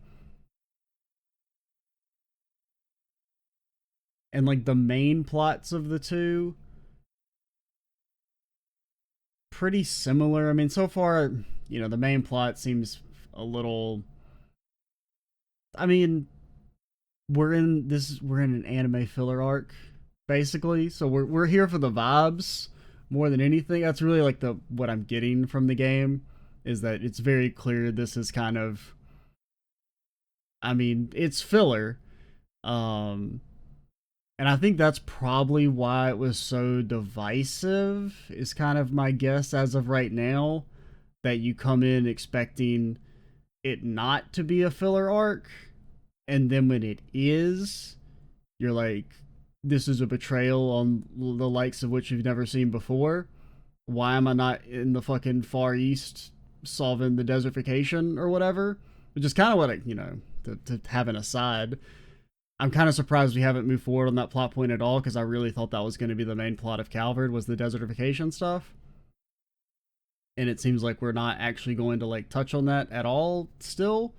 And like the main plots of the two, pretty similar. I mean, so far, you know, the main plot seems a little, I mean, we're in an anime filler arc basically, so we're here for the vibes more than anything. That's really like what I'm getting from the game, is that it's very clear this is kind of, I mean, it's filler. And I think that's probably why it was so divisive, is kind of my guess as of right now, that you come in expecting it not to be a filler arc, and then when it is, you're like, this is a betrayal on the likes of which you've never seen before. Why am I not in the fucking Far East solving the desertification or whatever? Which is kind of what I, you know, to have an aside, I'm kind of surprised we haven't moved forward on that plot point at all, because I really thought that was going to be the main plot of Calvard, was the desertification stuff. And it seems like we're not actually going to like touch on that at all still,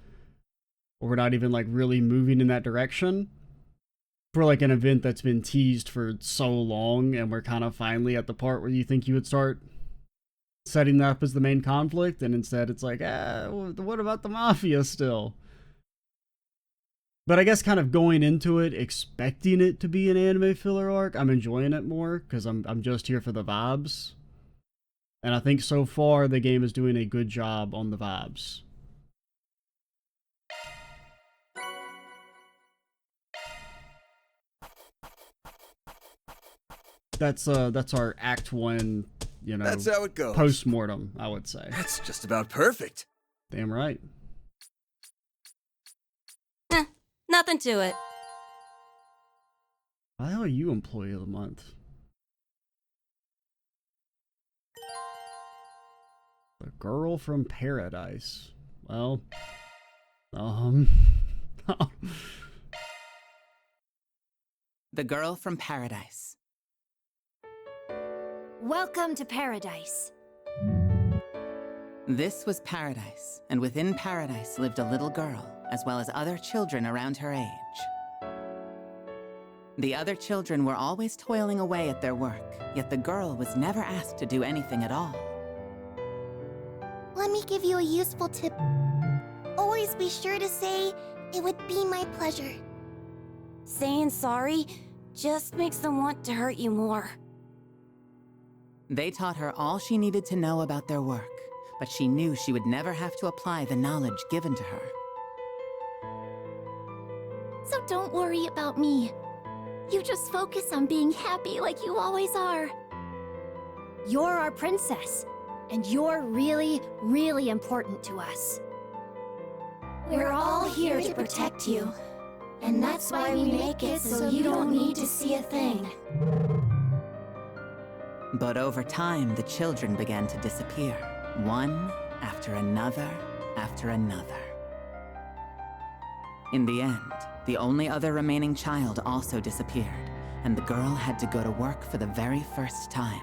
or we're not even like really moving in that direction for like an event that's been teased for so long, and we're kind of finally at the part where you think you would start setting that up as the main conflict, and instead it's like, what about the Mafia still? But I guess kind of going into it, expecting it to be an anime filler arc, I'm enjoying it more, because I'm just here for the vibes. And I think so far the game is doing a good job on the vibes. That's our Act 1, you know, that's how it goes. Post-mortem, I would say. That's just about perfect. Damn right. Nothing to it. Why the hell are you Employee of the Month? The Girl from Paradise. Well, The Girl from Paradise. Welcome to Paradise. This was Paradise, and within Paradise lived a little girl, as well as other children around her age. The other children were always toiling away at their work, yet the girl was never asked to do anything at all. Let me give you a useful tip. Always be sure to say, "It would be my pleasure." Saying sorry just makes them want to hurt you more. They taught her all she needed to know about their work, but she knew she would never have to apply the knowledge given to her. So don't worry about me. You just focus on being happy like you always are. You're our princess, and you're really, really important to us. We're all here to protect you. And that's why we make it so you don't need to see a thing. But over time, the children began to disappear, one after another after another. In the end, the only other remaining child also disappeared, and the girl had to go to work for the very first time.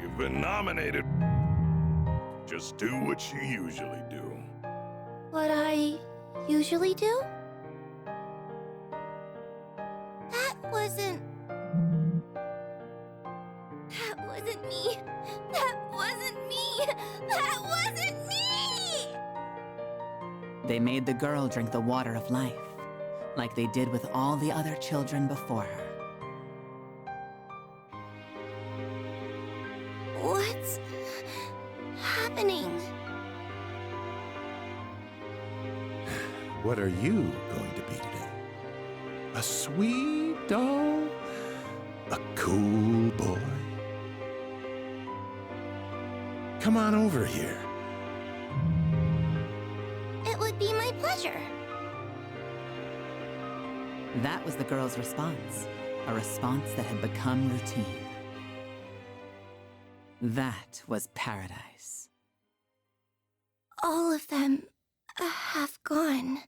You've been nominated. Just do what you usually do. What I usually do? That wasn't me. That wasn't me. That wasn't me! They made the girl drink the water of life, like they did with all the other children before her. What's happening? What are you going to be today? A sweet doll? A cool boy? Come on over here. It would be my pleasure. That was the girl's response, a response that had become routine. That was paradise. All of them have gone.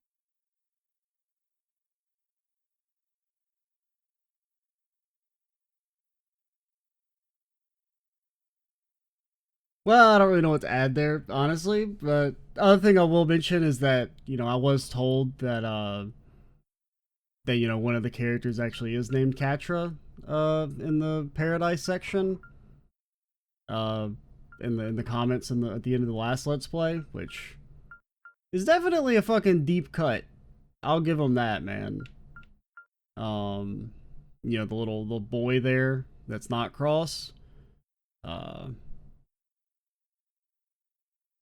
Well, I don't really know what to add there, honestly, but the other thing I will mention is that, I was told that, one of the characters actually is named Catra, in the Paradise section, in the comments at the end of the last Let's Play, which is definitely a fucking deep cut. I'll give them that, man. The little boy there that's not Cross,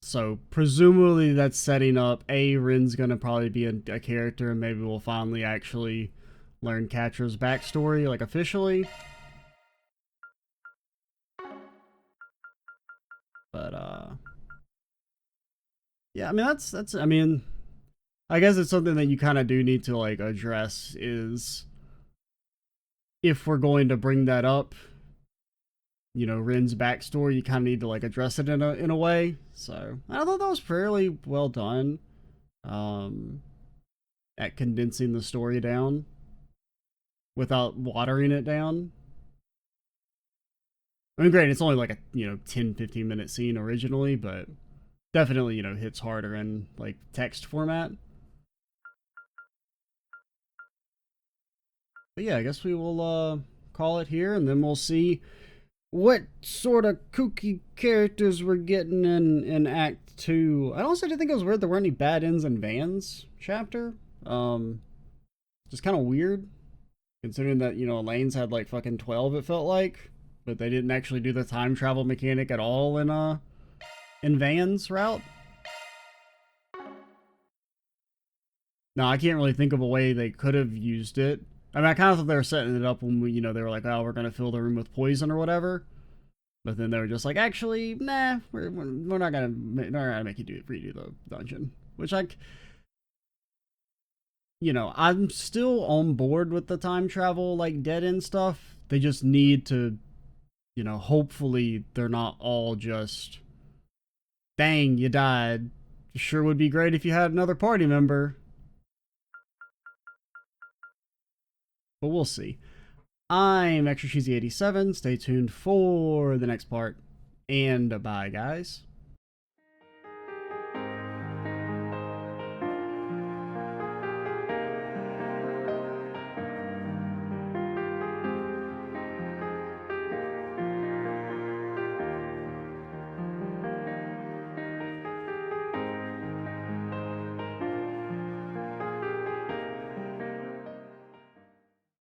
so presumably that's setting up Rin's gonna probably be a character, and maybe we'll finally actually learn Catra's backstory, like officially. But yeah, I mean I guess it's something that you kind of do need to like address, is if we're going to bring that up, Rin's backstory, you kind of need to like address it in a way. So I thought that was fairly well done, at condensing the story down without watering it down. I mean, great, it's only like a 10-15 minute scene originally, but definitely hits harder in like text format. But yeah, I guess we will call it here, and then we'll see what sort of kooky characters we're getting in Act 2. I also did think it was weird there weren't any bad ends and Vans chapter. Just kind of weird, considering that, Elaine's had like fucking 12, it felt like. But they didn't actually do the time travel mechanic at all in Van's route. No, I can't really think of a way they could have used it. I mean, I kind of thought they were setting it up when they were like, oh, we're going to fill the room with poison or whatever. But then they were just like, actually, nah, we're not going to make you redo the dungeon. Which, I'm still on board with the time travel, like, dead end stuff. They just need to, hopefully they're not all just, dang, you died. Sure would be great if you had another party member. But we'll see. I'm Extra Cheesy 87. Stay tuned for the next part. And bye, guys.